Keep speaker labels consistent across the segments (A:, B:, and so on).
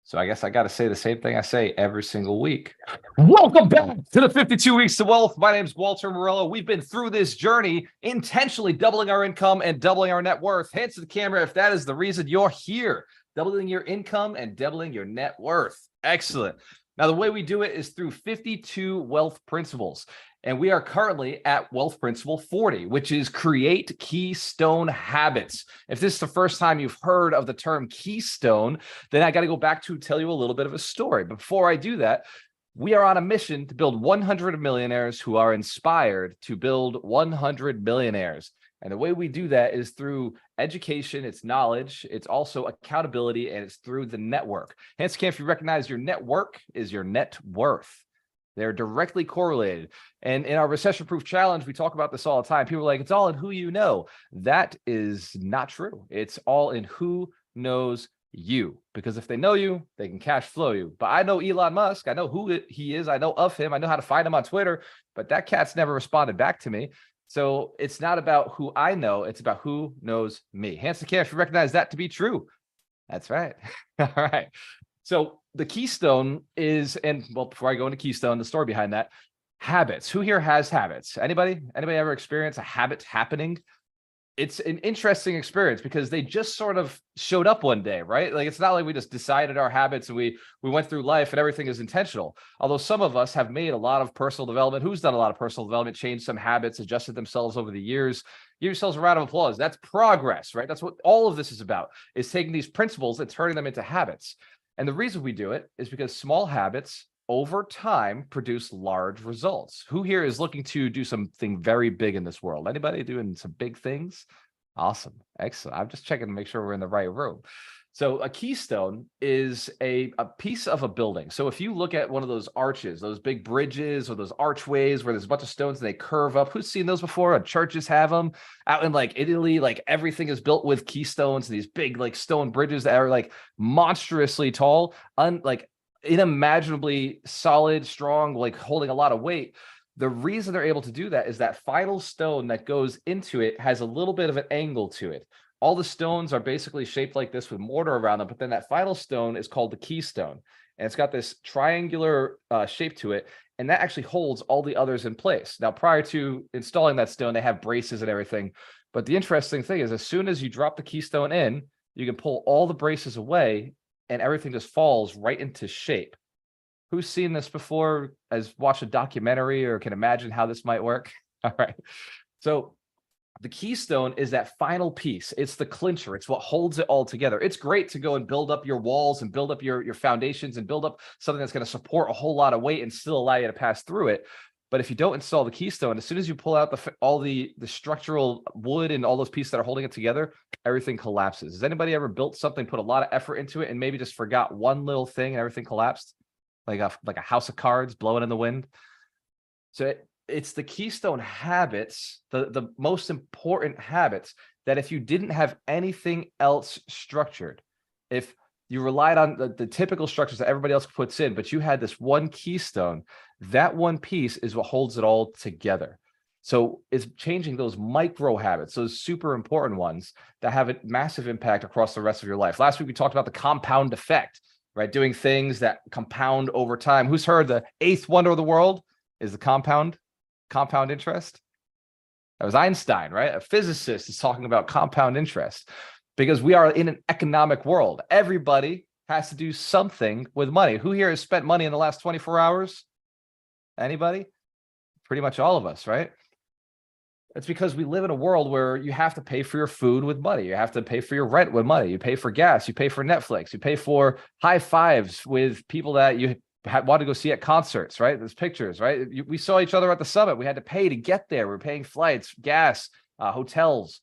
A: So I guess I got to say the same thing I say every single week. Welcome back to the 52 Weeks to Wealth. My name is Walter Morello. We've been through this journey, intentionally doubling our income and doubling our net worth. Hands to the camera if that is the reason you're here. Doubling your income and doubling your net worth. Excellent. Now, the way we do it is through 52 wealth principles. And we are currently at wealth principle 40, which is create keystone habits. If this is the first time you've heard of the term keystone, then I got to go back to tell you a little bit of a story. Before I do that, we are on a mission to build 100 millionaires who are inspired to build 100 millionaires. And the way we do that is through education, it's knowledge, it's also accountability, and it's through the network. Hence, if you recognize your network is your net worth. They're directly correlated. And in our recession-proof challenge, we talk about this all the time. People are like, it's all in who you know. That is not true. It's all in who knows you. Because if they know you, they can cash flow you. But I know Elon Musk. I know who he is. I know of him. I know how to find him on Twitter. But that cat's never responded back to me. So it's not about who I know. It's about who knows me. Hands to the camera if you recognize that to be true. That's right. All right. So the keystone is, and well, before I go into keystone, the story behind that, habits. Who here has habits? Anybody ever experience a habit happening? It's an interesting experience because they just sort of showed up one day, right? Like, it's not like we just decided our habits and we went through life and everything is intentional. Although some of us have made a lot of personal development. Who's done a lot of personal development, changed some habits, adjusted themselves over the years? Give yourselves a round of applause. That's progress, right? That's what all of this is about, is taking these principles and turning them into habits. And the reason we do it is because small habits over time produce large results. Who here is looking to do something very big in this world? Anybody doing some big things? Awesome. Excellent. I'm just checking to make sure we're in the right room. So a keystone is a piece of a building. So if you look at one of those arches, those big bridges or those archways where there's a bunch of stones and they curve up, who's seen those before? Churches have them. Out in like Italy, like everything is built with keystones, these big like stone bridges that are like monstrously tall, like unimaginably solid, strong, like holding a lot of weight. The reason they're able to do that is that final stone that goes into it has a little bit of an angle to it. All the stones are basically shaped like this with mortar around them, but then that final stone is called the keystone. And it's got this triangular shape to it, and that actually holds all the others in place. Now, prior to installing that stone, they have braces and everything. But the interesting thing is, as soon as you drop the keystone in, you can pull all the braces away, and everything just falls right into shape. Who's seen this before, has watched a documentary or can imagine how this might work? All right. So the keystone is that final piece. It's the clincher. It's what holds it all together. It's great to go and build up your walls and build up your foundations and build up something that's going to support a whole lot of weight and still allow you to pass through it. But if you don't install the keystone, as soon as you pull out all the structural wood and all those pieces that are holding it together, everything collapses. Has anybody ever built something, put a lot of effort into it, and maybe just forgot one little thing and everything collapsed? Like a house of cards blowing in the wind. So it's the keystone habits, the most important habits, that if you didn't have anything else structured, if you relied on the typical structures that everybody else puts in, but you had this one keystone, that one piece is what holds it all together. So it's changing those micro habits, those super important ones that have a massive impact across the rest of your life. Last week, we talked about the compound effect, right? Doing things that compound over time. Who's heard the eighth wonder of the world is the compound interest? That was Einstein, right? A physicist is talking about compound interest because we are in an economic world. Everybody has to do something with money. Who here has spent money in the last 24 hours? Anybody? Pretty much all of us, right? It's because we live in a world where you have to pay for your food with money. You have to pay for your rent with money. You pay for gas. You pay for Netflix. You pay for high fives with people that you want to go see at concerts, right? There's pictures, right? We saw each other at the summit. We had to pay to get there. We're paying flights, gas, hotels.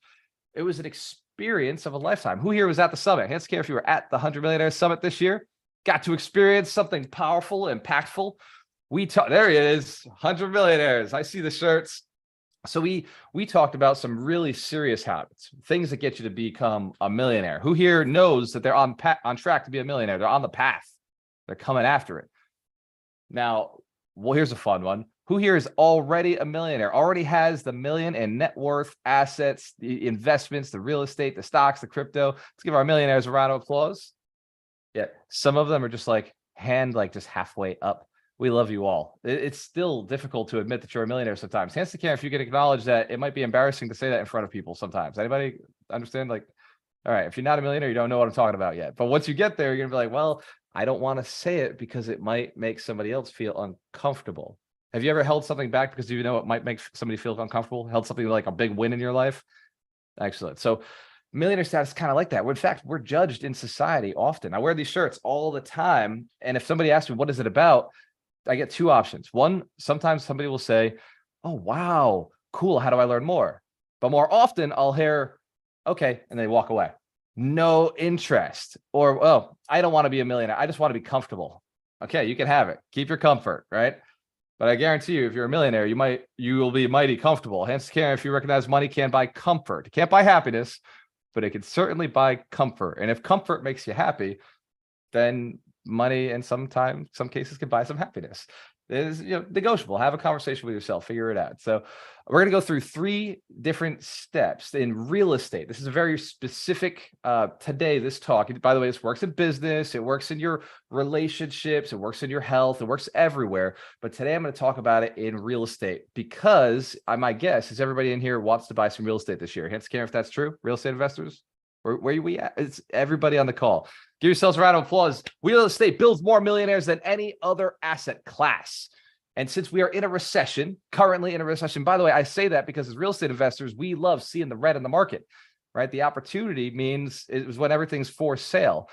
A: It was an experience of a lifetime. Who here was at the summit? Hands care if you were at the 100 Millionaire Summit this year. Got to experience something powerful, impactful. There he is, 100 Millionaires. I see the shirts. So we talked about some really serious habits, things that get you to become a millionaire. Who here knows that they're on track to be a millionaire? They're on the path. They're coming after it. Now, well, here's a fun one. Who here is already a millionaire, already has the million in net worth, assets, the investments, the real estate, the stocks, the crypto? Let's give our millionaires a round of applause. Yeah, some of them are just like hand like just halfway up. We love you all. It's still difficult to admit that you're a millionaire sometimes. Hands to camera, if you can acknowledge that it might be embarrassing to say that in front of people sometimes. Anybody understand? Like, all right, if you're not a millionaire, you don't know what I'm talking about yet. But once you get there, you're gonna be like, well, I don't want to say it because it might make somebody else feel uncomfortable. Have you ever held something back because you know it might make somebody feel uncomfortable? Held something like a big win in your life? Excellent. So millionaire status is kind of like that. In fact, we're judged in society often. I wear these shirts all the time. And if somebody asks me, what is it about? I get two options. One, sometimes somebody will say, oh, wow, cool. How do I learn more? But more often I'll hear, okay, and they walk away. No interest. Or, oh, I don't want to be a millionaire. I just want to be comfortable. Okay, you can have it. Keep your comfort, right? But I guarantee you, if you're a millionaire, you will be mighty comfortable. Hence, Karen, if you recognize money can buy comfort. It can't buy happiness, but it can certainly buy comfort. And if comfort makes you happy, then money and sometimes some cases can buy some happiness. It is negotiable. Have a conversation with yourself, figure it out. So we're going to go through 3 different steps in real estate. This is a very specific today, this talk. By the way, this works in business, it works in your relationships, it works in your health, it works everywhere. But today I'm going to talk about it in real estate because my guess is everybody in here wants to buy some real estate this year. Hands care if that's true. Real estate investors, where are we at? It's everybody on the call. Give yourselves a round of applause. Real estate builds more millionaires than any other asset class. And since we are in a recession, currently in a recession, by the way, I say that because as real estate investors, we love seeing the red in the market, right? The opportunity means it was when everything's for sale.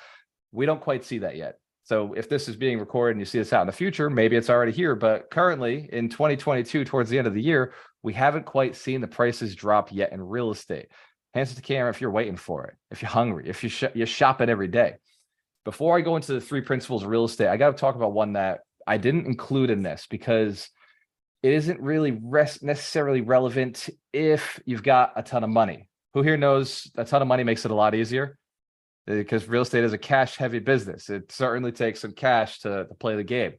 A: We don't quite see that yet. So if this is being recorded and you see this out in the future, maybe it's already here. But currently in 2022, towards the end of the year, we haven't quite seen the prices drop yet in real estate. Hands to the camera if you're waiting for it, if you're hungry, if you're shopping every day. Before I go into the 3 principles of real estate, I got to talk about one that I didn't include in this because it isn't really necessarily relevant if you've got a ton of money. Who here knows a ton of money makes it a lot easier? Because real estate is a cash-heavy business. It certainly takes some cash to play the game.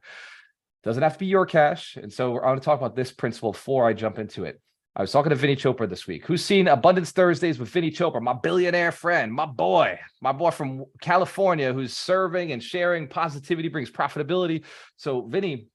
A: Doesn't have to be your cash. And so I'm going to talk about this principle before I jump into it. I was talking to Vinny Chopra this week. Who's seen Abundance Thursdays with Vinny Chopra, my billionaire friend, my boy from California, who's serving and sharing positivity brings profitability. So Vinny,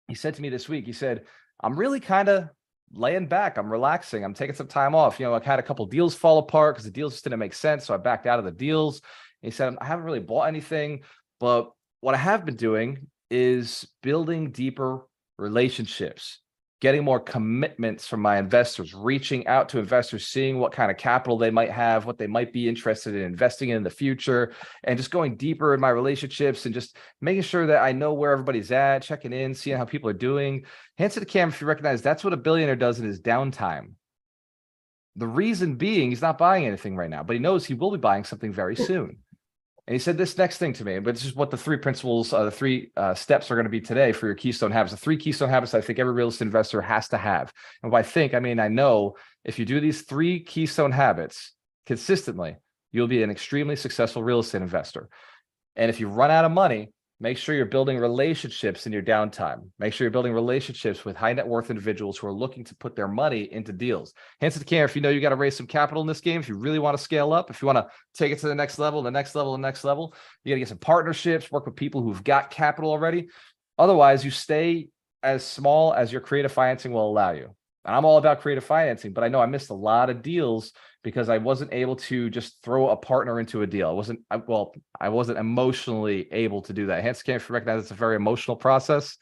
A: he said to me this week, he said, I'm really kind of laying back. I'm relaxing. I'm taking some time off. I've had a couple deals fall apart because the deals just didn't make sense. So I backed out of the deals. He said, I haven't really bought anything, but what I have been doing is building deeper relationships, getting more commitments from my investors, reaching out to investors, seeing what kind of capital they might have, what they might be interested in investing in the future, and just going deeper in my relationships and just making sure that I know where everybody's at, checking in, seeing how people are doing. Hands to the camera if you recognize that's what a billionaire does in his downtime. The reason being he's not buying anything right now, but he knows he will be buying something very soon. And he said this next thing to me, but this is what the 3 principles, the 3 steps are going to be today for your Keystone habits. The 3 Keystone habits I think every real estate investor has to have. And by think, I mean, I know if you do these 3 Keystone habits consistently, you'll be an extremely successful real estate investor. And if you run out of money, make sure you're building relationships in your downtime. Make sure you're building relationships with high net worth individuals who are looking to put their money into deals. Hands to the camera if you know you got to raise some capital in this game, if you really want to scale up, if you want to take it to the next level, the next level, the next level, you got to get some partnerships, work with people who've got capital already. Otherwise, you stay as small as your creative financing will allow you. And I'm all about creative financing, but I know I missed a lot of deals because I wasn't able to just throw a partner into a deal. I wasn't emotionally able to do that. Hence, can't recognize it's a very emotional process.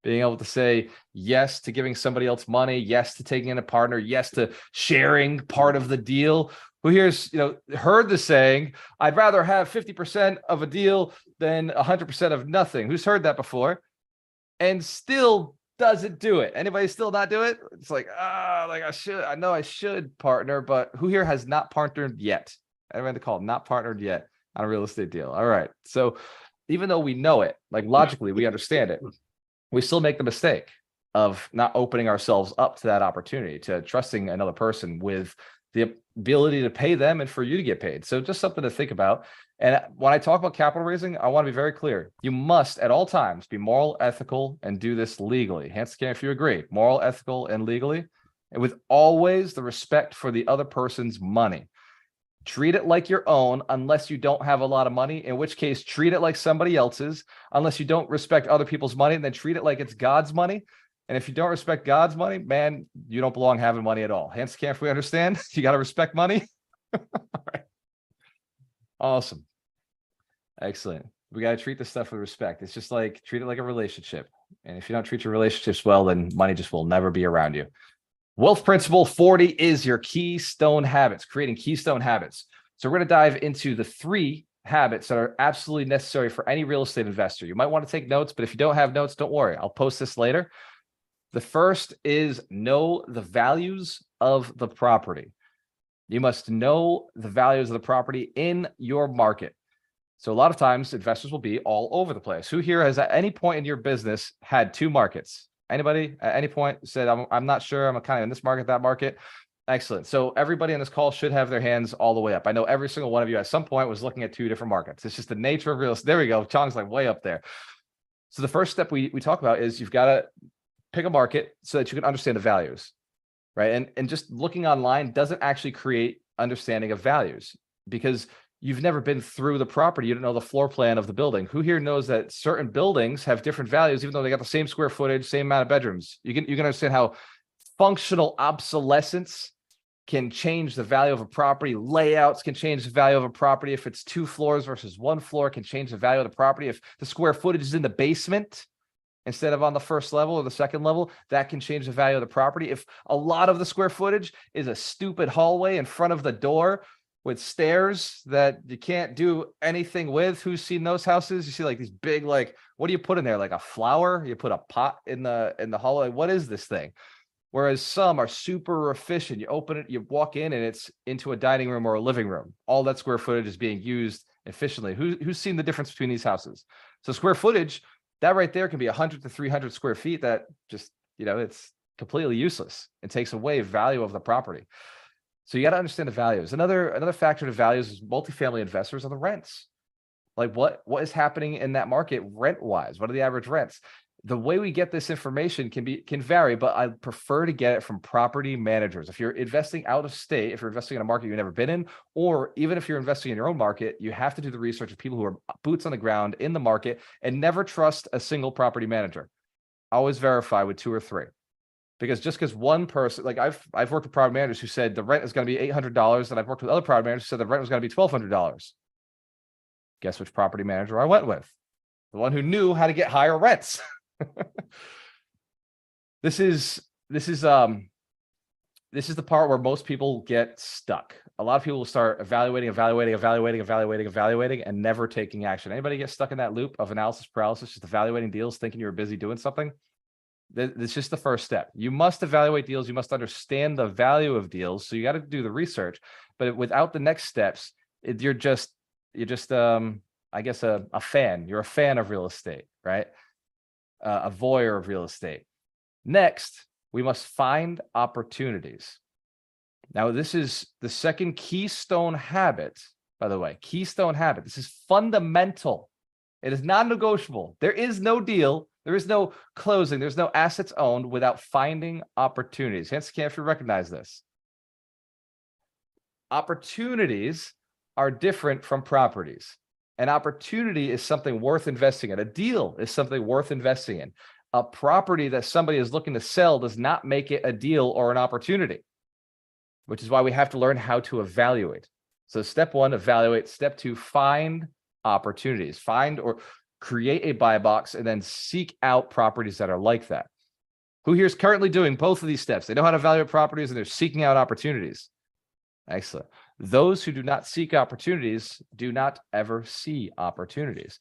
A: Being able to say yes to giving somebody else money, yes to taking in a partner, yes to sharing part of the deal. Who here's heard the saying, I'd rather have 50% of a deal than 100% of nothing? Who's heard that before? And still doesn't do it. Anybody still not do it? It's like, I know I should partner, but who here has not partnered yet? Everybody to call not partnered yet on a real estate deal. All right. So even though we know it, like logically, we understand it, we still make the mistake of not opening ourselves up to that opportunity, to trusting another person with the ability to pay them and for you to get paid. So just something to think about. And when I talk about capital raising, I want to be very clear. You must at all times be moral, ethical, and do this legally. Hands to camera if you agree. Moral, ethical, and legally, and with always the respect for the other person's money. Treat it like your own unless you don't have a lot of money, in which case treat it like somebody else's. Unless you don't respect other people's money, then treat it like it's God's money. And if you don't respect God's money, man, you don't belong having money at all. Hence, can't we understand? You got to respect money. All right. Awesome. Excellent. We got to treat this stuff with respect. It's just like treat it like a relationship. And if you don't treat your relationships well, then money just will never be around you. Wealth principle 40 is your keystone habits, creating keystone habits. So we're going to dive into the 3 habits that are absolutely necessary for any real estate investor. You might want to take notes, but if you don't have notes, don't worry. I'll post this later. The first is know the values of the property. You must know the values of the property in your market. So a lot of times investors will be all over the place. Who here has at any point in your business had 2 markets? Anybody at any point said, I'm not sure, I'm kind of in this market, that market? Excellent. So everybody on this call should have their hands all the way up. I know every single one of you at some point was looking at 2 different markets. It's just the nature of real estate. There we go. Chong's like way up there. So the first step we talk about is you've got to pick a market so that you can understand the values, right? And just looking online doesn't actually create understanding of values because you've never been through the property. You don't know the floor plan of the building. Who here knows that certain buildings have different values, even though they got the same square footage, same amount of bedrooms? You can understand how functional obsolescence can change the value of a property. Layouts can change the value of a property. If it's 2 floors versus 1 floor, can change the value of the property. If the square footage is in the basement instead of on the first level or the second level, that can change the value of the property. If a lot of the square footage is a stupid hallway in front of the door with stairs that you can't do anything with. Who's seen those houses? You see like these big, like, what do you put in there? Like a flower? You put a pot in the hallway. What is this thing? Whereas some are super efficient. You open it, you walk in and it's into a dining room or a living room. All that square footage is being used efficiently. Who's seen the difference between these houses? So square footage, that right there can be 100 to 300 square feet. That just, it's completely useless. It takes away value of the property. So you got to understand the values. Another factor to values is multifamily investors are the rents. Like what is happening in that market rent-wise? What are the average rents? The way we get this information can vary, but I prefer to get it from property managers. If you're investing out of state, if you're investing in a market you've never been in, or even if you're investing in your own market, you have to do the research of people who are boots on the ground in the market and never trust a single property manager. Always verify with 2 or 3. Because just because one person, like I've worked with property managers who said the rent is going to be $800, and I've worked with other property managers who said the rent was going to be $1,200. Guess which property manager I went with? The one who knew how to get higher rents. This is the part where most people get stuck. A lot of people will start evaluating, and never taking action. Anybody get stuck in that loop of analysis paralysis, just evaluating deals, thinking you're busy doing something? It's just the first step. You must evaluate deals. You must understand the value of deals. So you got to do the research, but without the next steps, you're just I guess a fan. You're a fan of real estate, right? A voyeur of real estate. Next, we must find opportunities. Now, this is the second keystone habit, by the way, keystone habit. This is fundamental. It is non-negotiable. There is no deal. There is no closing. There's no assets owned without finding opportunities. Hence, can't you recognize this? Opportunities are different from properties. An opportunity is something worth investing in. A deal is something worth investing in. A property that somebody is looking to sell does not make it a deal or an opportunity, which is why we have to learn how to evaluate. So step 1, evaluate. Step 2, find opportunities. Find or create a buy box and then seek out properties that are like that. Who here is currently doing both of these steps? They know how to evaluate properties and they're seeking out opportunities. Excellent. Those who do not seek opportunities do not ever see opportunities.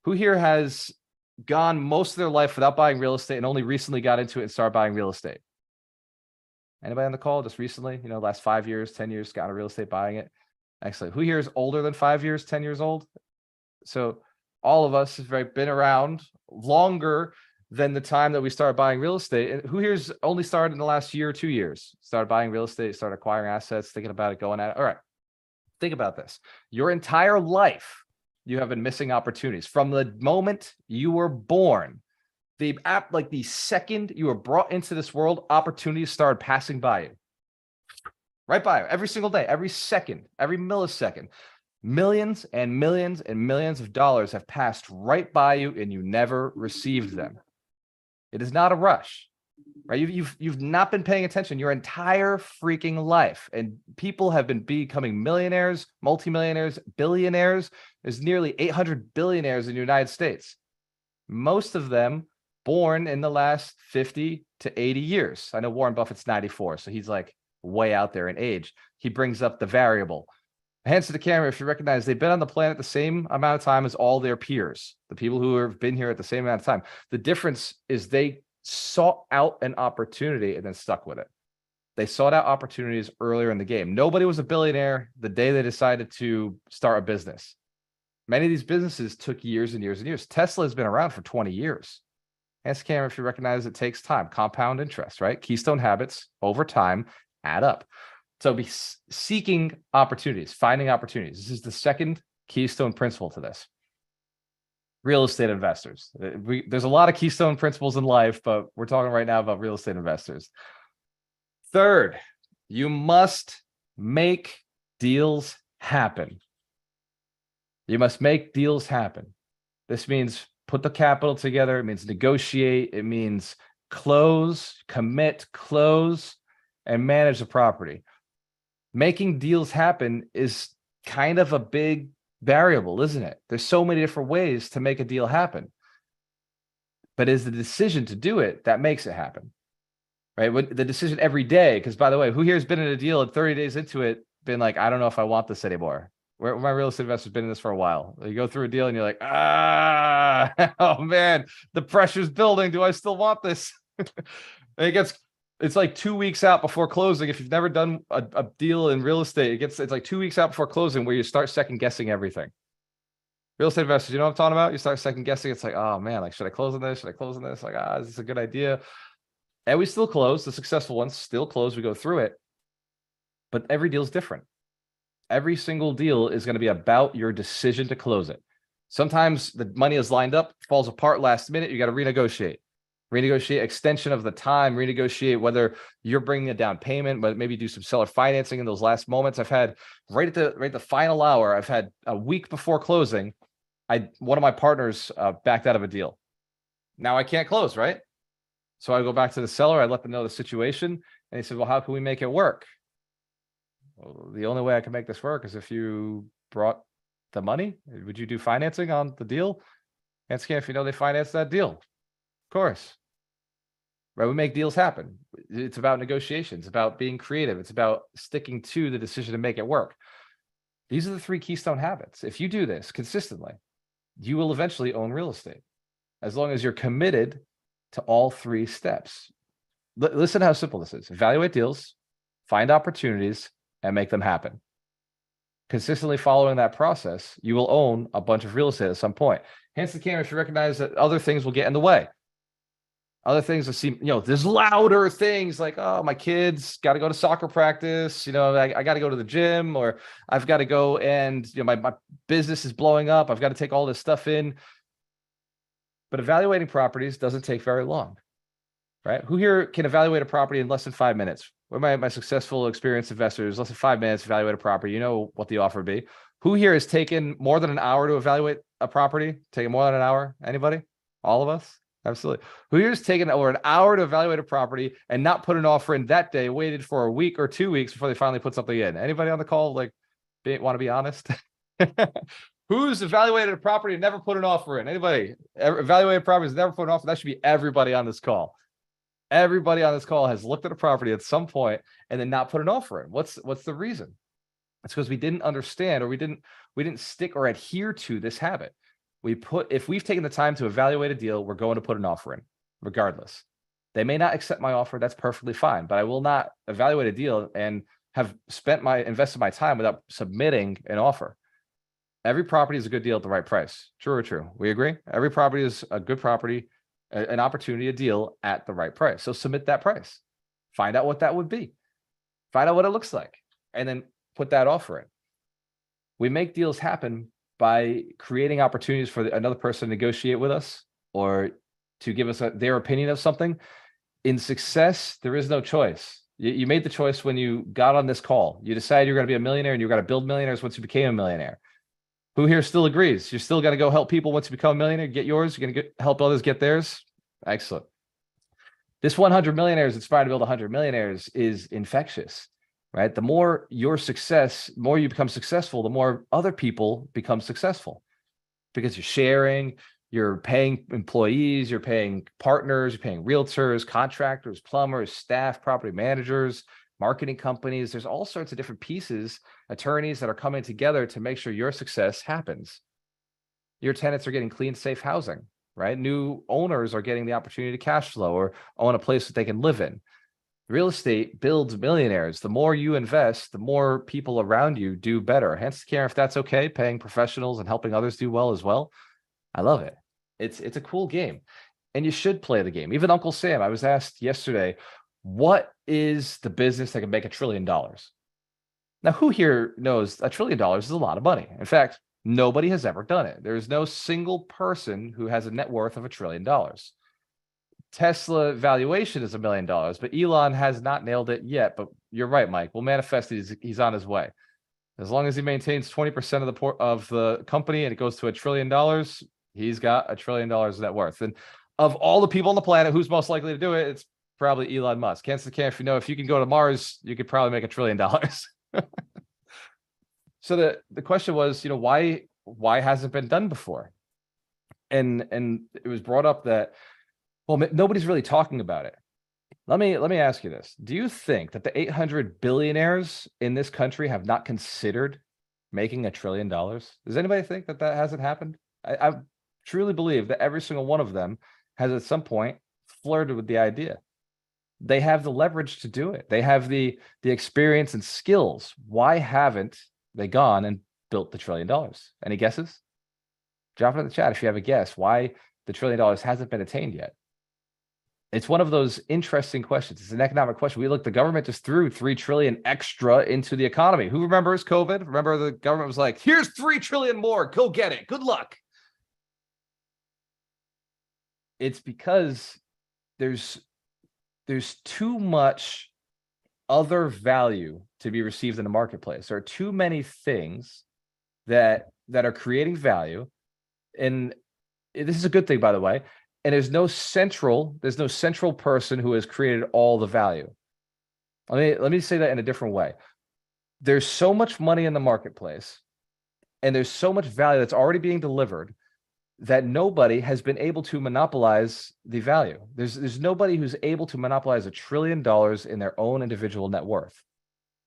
A: Who here has gone most of their life without buying real estate and only recently got into it and started buying real estate? Anybody on the call just recently, last 5 years, 10 years, got into real estate, buying it? Excellent. Who here is older than 5 years, 10 years old? So all of us have been around longer than the time that we started buying real estate. And who here's only started in the last year or 2 years? Started buying real estate, started acquiring assets, thinking about it, going at it. All right. Think about this. Your entire life, you have been missing opportunities. From the moment you were born, the second you were brought into this world, opportunities started passing by you. right by every single day, every second, every millisecond. Millions and millions and millions of dollars have passed right by you and you never received them. It is not a rush, right? You've not been paying attention your entire freaking life, and people have been becoming millionaires, multimillionaires, billionaires. There's nearly 800 billionaires in the United States. Most of them born in the last 50 to 80 years. I know Warren Buffett's 94, so he's like way out there in age. He brings up the variable. Hands to the camera if you recognize they've been on the planet the same amount of time as all their peers, the people who have been here at the same amount of time. The difference is they sought out an opportunity and then stuck with it. They sought out opportunities earlier in the game. Nobody was a billionaire the day they decided to start a business. Many of these businesses took years and years and years. Tesla has been around for 20 years. Hands to camera if you recognize it takes time. Compound interest, right? Keystone habits over time add up. So be seeking opportunities, finding opportunities. This is the second keystone principle to this. Real estate investors. There's a lot of keystone principles in life, but we're talking right now about real estate investors. Third, you must make deals happen. You must make deals happen. This means put the capital together. It means negotiate. It means close, commit, close, and manage the property. Making deals happen is kind of a big variable, isn't it? There's so many different ways to make a deal happen. But it's the decision to do it that makes it happen, right? The decision every day, because by the way, who here has been in a deal and 30 days into it, been like, I don't know if I want this anymore. Where my real estate investor's been in this for a while. You go through a deal and you're like, oh man, the pressure's building. Do I still want this? And it's like 2 weeks out before closing. If you've never done a deal in real estate, it's like 2 weeks out before closing where you start second guessing everything. Real estate investors, you know what I'm talking about? You start second guessing. It's like, oh man, like, should I close on this? Should I close on this? Like, is this a good idea? And we still close. The successful ones still close. We go through it. But every deal is different. Every single deal is going to be about your decision to close it. Sometimes the money is lined up, falls apart last minute. You got to renegotiate extension of the time, renegotiate whether you're bringing a down payment, but maybe do some seller financing in those last moments. I've had right at the final hour, I've had a week before closing, one of my partners backed out of a deal. Now I can't close, right? So I go back to the seller, I let them know the situation, and he said, well, how can we make it work? Well, the only way I can make this work is if you brought the money. Would you do financing on the deal? And if you know they financed that deal. Of course. Right? We make deals happen. It's about negotiations, about being creative. It's about sticking to the decision to make it work. These are the 3 keystone habits. If you do this consistently, you will eventually own real estate, as long as you're committed to all 3 steps. Listen how simple this is. Evaluate deals, find opportunities, and make them happen. Consistently following that process, you will own a bunch of real estate at some point. Hence the camera should recognize that other things will get in the way. Other things that seem, there's louder things like, oh, my kids got to go to soccer practice. I got to go to the gym, or I've got to go and, my business is blowing up. I've got to take all this stuff in. But evaluating properties doesn't take very long, right? Who here can evaluate a property in less than 5 minutes? What are my successful, experienced investors? Less than 5 minutes, evaluate a property. You know what the offer would be. Who here has taken more than an hour to evaluate a property? Taken more than an hour? Anybody? All of us? Absolutely. Who here has taken over an hour to evaluate a property and not put an offer in that day, waited for a week or 2 weeks before they finally put something in? Anybody on the call want to be honest? Who's evaluated a property and never put an offer in? Anybody? Evaluated properties, never put an offer? That should be everybody on this call. Everybody on this call has looked at a property at some point and then not put an offer in. What's the reason? It's because we didn't understand, or we didn't stick or adhere to this habit. If we've taken the time to evaluate a deal, we're going to put an offer in, regardless. They may not accept my offer. That's perfectly fine, but I will not evaluate a deal and have invested my time without submitting an offer. Every property is a good deal at the right price. True or true? We agree? Every property is a good property, an opportunity, a deal at the right price. So submit that price. Find out what that would be. Find out what it looks like, and then put that offer in. We make deals happen by creating opportunities for another person to negotiate with us, or to give us their opinion of something. In success, there is no choice. You made the choice when you got on this call. You decided you're going to be a millionaire and you're going to build millionaires once you became a millionaire. Who here still agrees? You're still going to go help people once you become a millionaire, get yours. You're going to help others get theirs. Excellent. This 100 millionaires inspired to build 100 millionaires is infectious, right? The more your success, more you become successful, the more other people become successful because you're sharing, you're paying employees, you're paying partners, you're paying realtors, contractors, plumbers, staff, property managers, marketing companies. There's all sorts of different pieces, attorneys that are coming together to make sure your success happens. Your tenants are getting clean, safe housing, right? New owners are getting the opportunity to cash flow or own a place that they can live in. Real estate builds millionaires. The more you invest, the more people around you do better. Hence, care if that's okay, paying professionals and helping others do well as well. I love it. It's a cool game, and you should play the game. Even Uncle Sam, I was asked yesterday, what is the business that can make $1 trillion? Now, who here knows $1 trillion is a lot of money? In fact, nobody has ever done it. There is no single person who has a net worth of $1 trillion. Tesla valuation is $1 million, but Elon has not nailed it yet. But you're right, Mike. We'll manifest it. He's on his way. As long as he maintains 20% of the company and it goes to $1 trillion, he's got $1 trillion net worth. And of all the people on the planet, who's most likely to do it? It's probably Elon Musk. If you can go to Mars, you could probably make $1 trillion. So the question was, why hasn't it been done before? And it was brought up that, well, nobody's really talking about it. Let me ask you this. Do you think that the 800 billionaires in this country have not considered making $1 trillion? Does anybody think that hasn't happened? I truly believe that every single one of them has at some point flirted with the idea. They have the leverage to do it. They have the experience and skills. Why haven't they gone and built the $1 trillion? Any guesses? Drop it in the chat if you have a guess why the $1 trillion hasn't been attained yet. It's one of those interesting questions. It's an economic question. The government just threw $3 trillion extra into the economy. Who remembers COVID? Remember the government was like, here's $3 trillion more. Go get it. Good luck. It's because there's too much other value to be received in the marketplace. There are too many things that are creating value. And this is a good thing, by the way. And there's no central person who has created all the value. Let me say that in a different way. There's so much money in the marketplace, and there's so much value that's already being delivered that nobody has been able to monopolize the value. There's nobody who's able to monopolize $1 trillion in their own individual net worth.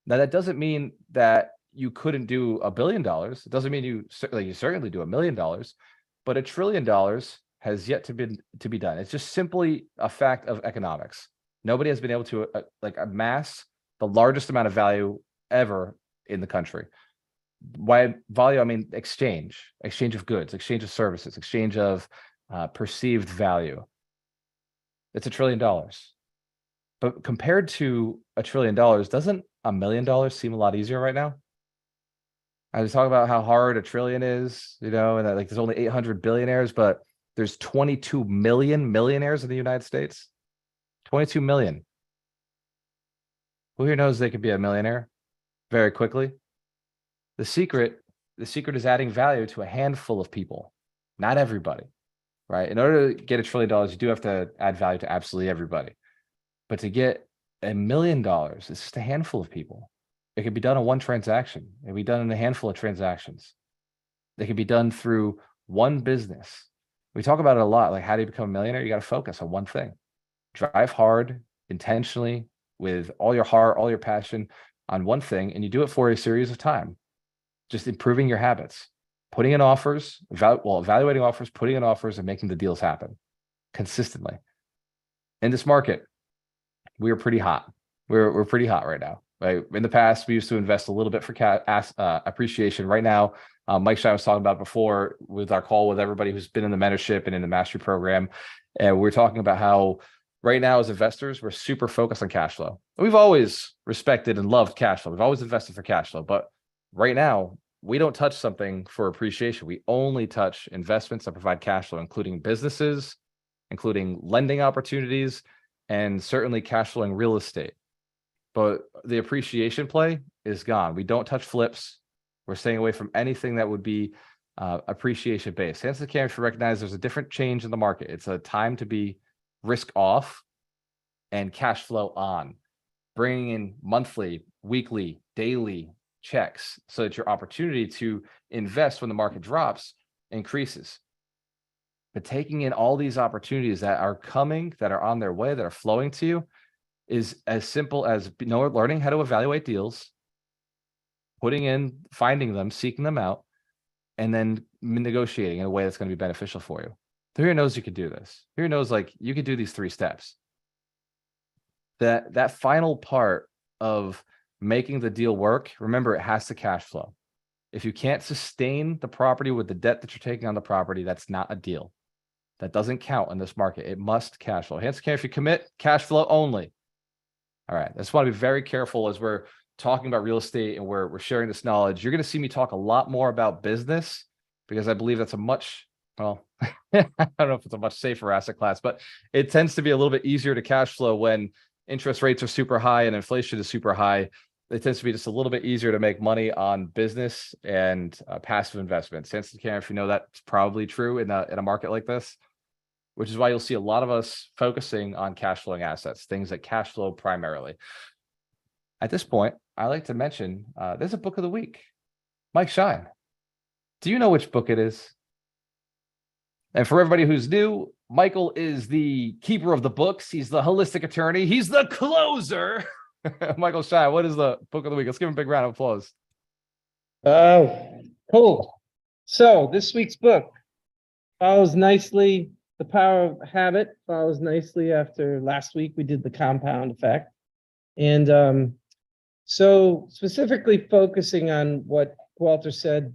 A: Now, that doesn't mean that you couldn't do $1 billion. It doesn't mean you certainly do $1 million, but $1 trillion has yet to be done. It's just simply a fact of economics. Nobody has been able to amass the largest amount of value ever in the country. By value, I mean exchange of goods, exchange of services, exchange of perceived value. It's $1 trillion. But compared to $1 trillion, doesn't $1 million seem a lot easier right now? I was talking about how hard $1 trillion is, and that there's only 800 billionaires, but there's 22 million millionaires in the United States. 22 million. Who here knows they could be a millionaire very quickly? The secret is adding value to a handful of people, not everybody, right? In order to get $1 trillion, you do have to add value to absolutely everybody. But to get $1 million, it's just a handful of people. It can be done in one transaction. It can be done in a handful of transactions. It can be done through one business. We talk about it a lot. Like, how do you become a millionaire? You got to focus on one thing. Drive hard, intentionally, with all your heart, all your passion on one thing, and you do it for a series of time. Just improving your habits, putting in offers, evaluating offers, putting in offers, and making the deals happen consistently. In this market, we are pretty hot. We're pretty hot right now. Right? In the past, we used to invest a little bit for appreciation. Right now, Mike Stein was talking about before with our call with everybody who's been in the mentorship and in the mastery program. And we're talking about how right now as investors, we're super focused on cash flow. We've always respected and loved cash flow. We've always invested for cash flow. But right now, we don't touch something for appreciation. We only touch investments that provide cash flow, including 'including lending opportunities, and certainly cash flowing real estate. but the appreciation play is gone. We don't touch flips. We're staying away from anything that would be appreciation based. Hence, the camera should recognize there's a different change in the market. It's a time to be risk off and cash flow on, bringing in monthly, weekly, daily checks so that your opportunity to invest when the market drops increases. But taking in all these opportunities that are coming, that are on their way, that are flowing to you, is as simple as learning how to evaluate deals, finding them, seeking them out, and then negotiating in a way that's going to be beneficial for you. Who here knows you could do this? Who here knows like you could do these 3 steps? That final part of making the deal work, remember, it has to cash flow. If you can't sustain the property with the debt that you're taking on the property, that's not a deal. That doesn't count in this market. It must cash flow. Hence, if you commit, cash flow only. All right. I just want to be very careful as we're talking about real estate and we're sharing this knowledge. You're going to see me talk a lot more about business because I believe that's a much, well, I don't know if it's a much safer asset class, but it tends to be a little bit easier to cash flow when interest rates are super high and inflation is super high. It tends to be just a little bit easier to make money on business and passive investments. Hence, if you know that's probably true in a market like this, which is why you'll see a lot of us focusing on cash flowing assets, things that cash flow primarily. At this point, I like to mention there's a book of the week. Mike Shine, do you know which book it is? And for everybody who's new, Michael is the keeper of the books. He's the holistic attorney. He's the closer. Michael Shine, what is the book of the week? Let's give him a big round of applause.
B: Cool. So this week's book follows nicely. The Power of Habit follows nicely after last week we did the compound effect. And so specifically focusing on what Walter said,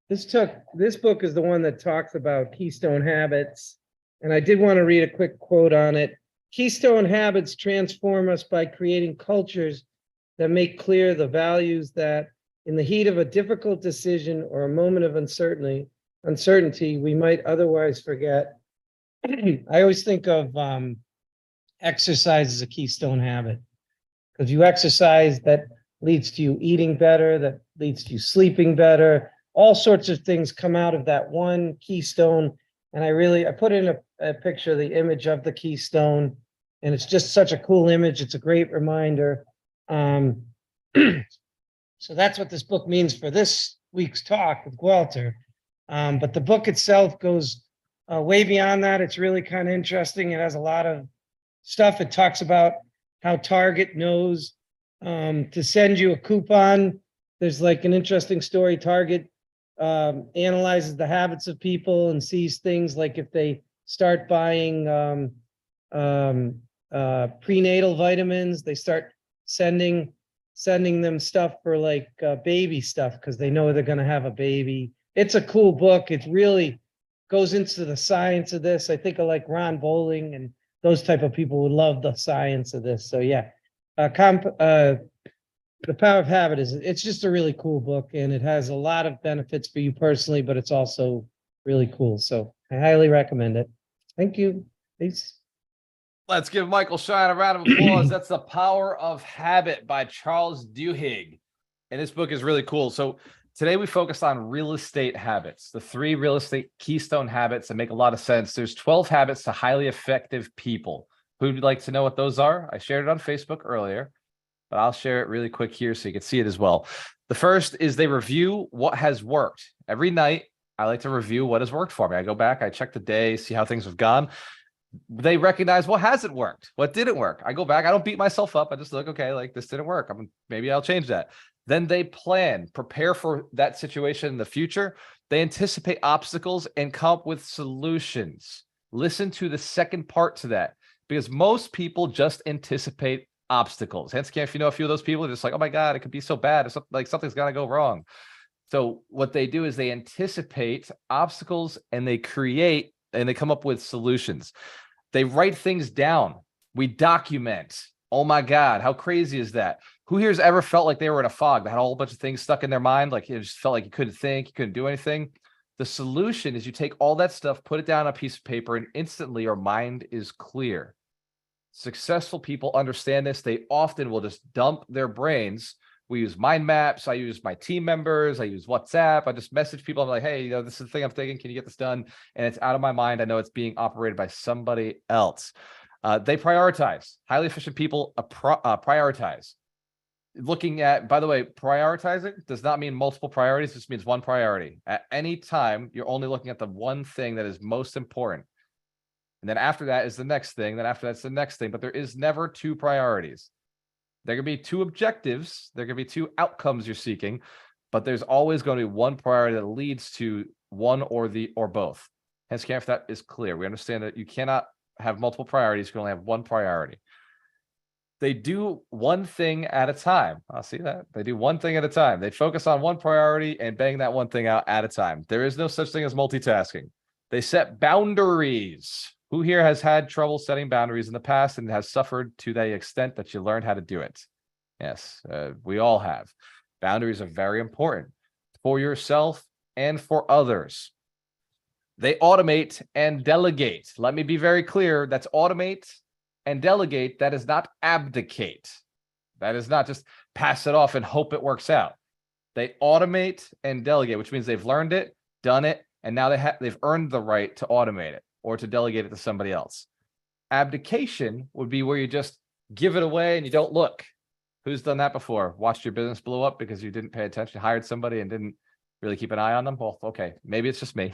B: this book is the one that talks about Keystone habits. And I did want to read a quick quote on it. Keystone habits transform us by creating cultures that make clear the values that in the heat of a difficult decision or a moment of uncertainty, we might otherwise forget. I always think of exercise as a keystone habit, because you exercise, that leads to you eating better, that leads to you sleeping better. All sorts of things come out of that one keystone. And I put in a picture of the image of the keystone, and it's just such a cool image. It's a great reminder. So that's what this book means for this week's talk with Walter. But the book itself goes way beyond that. It's really kind of interesting. It has a lot of stuff. It talks about how Target knows to send you a coupon. There's like an interesting story. Target analyzes the habits of people and sees things like if they start buying prenatal vitamins, they start sending them stuff for like baby stuff because they know they're going to have a baby. It's a cool book. It really goes into the science of this. I think of like Ron Bowling and those type of people would love the science of this. So yeah, The Power of Habit it's just a really cool book, and it has a lot of benefits for you personally, but it's also really cool. So I highly recommend it. Thank you. Peace.
A: Let's give Michael Shine a round of applause. That's The Power of Habit by Charles Duhigg. And this book is really cool. So today we focused on real estate habits, the 3 real estate keystone habits that make a lot of sense. There's 12 habits to highly effective people. Who'd like to know what those are? I shared it on Facebook earlier, but I'll share it really quick here so you can see it as well. The first is they review what has worked. Every night, I like to review what has worked for me. I go back, I check the day, see how things have gone. They recognize what hasn't worked, what didn't work. I go back, I don't beat myself up. I just look, okay, like this didn't work. Maybe I'll change that. Then they prepare for that situation in the future. They anticipate obstacles and come up with solutions. Listen to the second part to that, because most people just anticipate obstacles. Hence, if you know a few of those people, are just like, oh my God, it could be so bad. It's like something's gonna go wrong. So what they do is they anticipate obstacles and they create and they come up with solutions. They write things down. We document. Oh my God, how crazy is that? Who here's ever felt like they were in a fog? They had a whole bunch of things stuck in their mind. Like it just felt like you couldn't think, you couldn't do anything. The solution is you take all that stuff, put it down on a piece of paper, and instantly your mind is clear. Successful people understand this. They often will just dump their brains. We use mind maps. I use my team members. I use WhatsApp. I just message people. I'm like, hey, this is the thing I'm thinking. Can you get this done? And it's out of my mind. I know it's being operated by somebody else. They prioritize. Highly efficient people prioritize. Looking at, by the way, prioritizing does not mean multiple priorities. This means one priority. At any time, you're only looking at the one thing that is most important. And then after that is the next thing. Then after that's the next thing. But there is never two priorities. There can be two objectives. There can be two outcomes you're seeking, but there's always going to be one priority that leads to one or both. Hence, if that is clear, we understand that you cannot have multiple priorities. You can only have one priority. They do one thing at a time. I'll see that. They do one thing at a time. They focus on one priority and bang that one thing out at a time. There is no such thing as multitasking. They set boundaries. Who here has had trouble setting boundaries in the past and has suffered to the extent that you learned how to do it? Yes, we all have. Boundaries are very important for yourself and for others. They automate and delegate. Let me be very clear. That's automate and delegate. That is not abdicate. That is not just pass it off and hope it works out. They automate and delegate, which means they've learned it, done it, and now they've earned the right to automate it or to delegate it to somebody else. Abdication would be where you just give it away and you don't look. Who's done that before? Watched your business blow up because you didn't pay attention, hired somebody and didn't really keep an eye on them? Well, okay, maybe it's just me.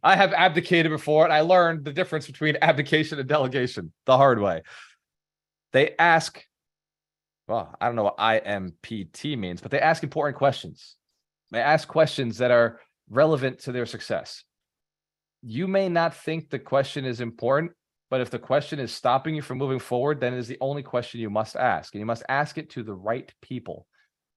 A: I have abdicated before and I learned the difference between abdication and delegation the hard way. They ask, well, I don't know what IMPT means, but they ask important questions. They ask questions that are relevant to their success. You may not think the question is important, but if the question is stopping you from moving forward, then it is the only question you must ask. And you must ask it to the right people.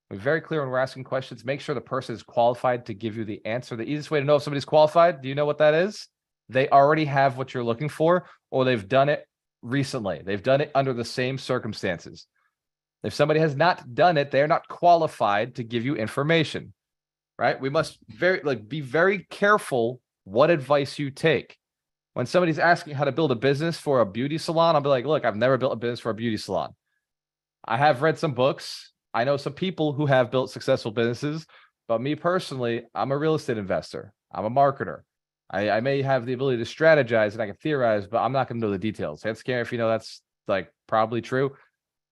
A: We're very clear when we're asking questions. Make sure the person is qualified to give you the answer. The easiest way to know if somebody's qualified, do you know what that is? They already have what you're looking for, or they've done it recently. They've done it under the same circumstances. If somebody has not done it, they're not qualified to give you information, right? We must be very careful what advice you take. When somebody's asking how to build a business for a beauty salon, I'll be like, look, I've never built a business for a beauty salon. I have read some books. I know some people who have built successful businesses, but me personally, I'm a real estate investor. I'm a marketer. I may have the ability to strategize and I can theorize, but I'm not going to know the details. That's scary if you know that's like probably true.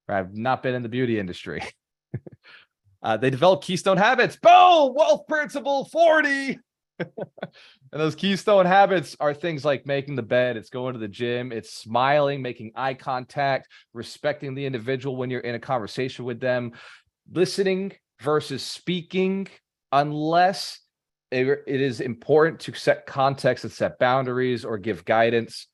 A: I've not been in the beauty industry. They develop Keystone habits. Boom! Wealth principle 40. And those Keystone habits are things like making the bed, it's going to the gym, it's smiling, making eye contact, respecting the individual when you're in a conversation with them, listening versus speaking, unless it is important to set context and set boundaries or give guidance.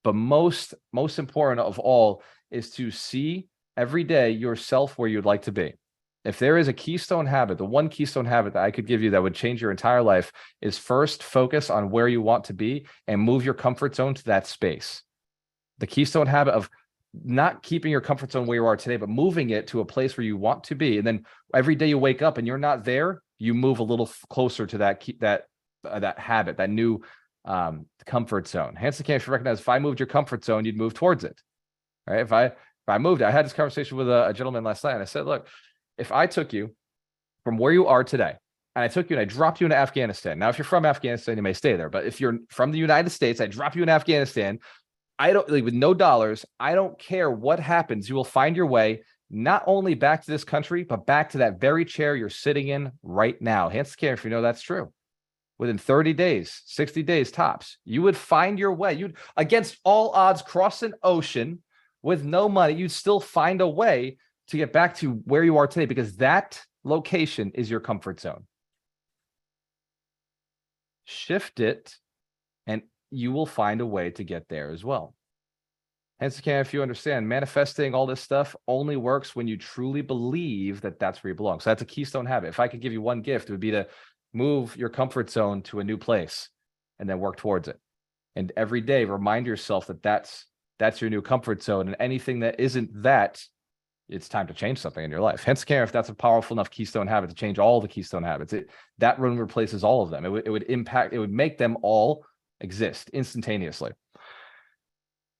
A: But most important of all is to see every day yourself where you'd like to be. If there is a Keystone habit, the one Keystone habit that I could give you that would change your entire life is first focus on where you want to be and move your comfort zone to that space. The Keystone habit of not keeping your comfort zone where you are today, but moving it to a place where you want to be. And then every day you wake up and you're not there, you move a little closer to that habit, that new comfort zone. Hence, if you recognize if I moved your comfort zone, you'd move towards it. Right? If I moved, I had this conversation with a gentleman last night and I said, look, if I took you from where you are today and I took you and I dropped you into Afghanistan. Now, if you're from Afghanistan, you may stay there, but if you're from the United States, I drop you in Afghanistan, with no dollars, I don't care what happens. You will find your way not only back to this country, but back to that very chair you're sitting in right now. Hence care if you know that's true. Within 30 days, 60 days tops, you would find your way. You'd, against all odds, cross an ocean with no money, you'd still find a way to get back to where you are today, because that location is your comfort zone. Shift it, and you will find a way to get there as well. Hence, if you understand, manifesting all this stuff only works when you truly believe that that's where you belong. So that's a Keystone habit. If I could give you one gift, it would be to move your comfort zone to a new place and then work towards it. And every day, remind yourself that that's your new comfort zone, and anything that isn't that, it's time to change something in your life. Hence, if that's a powerful enough Keystone habit to change all the Keystone habits, that room replaces all of them. It would make them all exist instantaneously.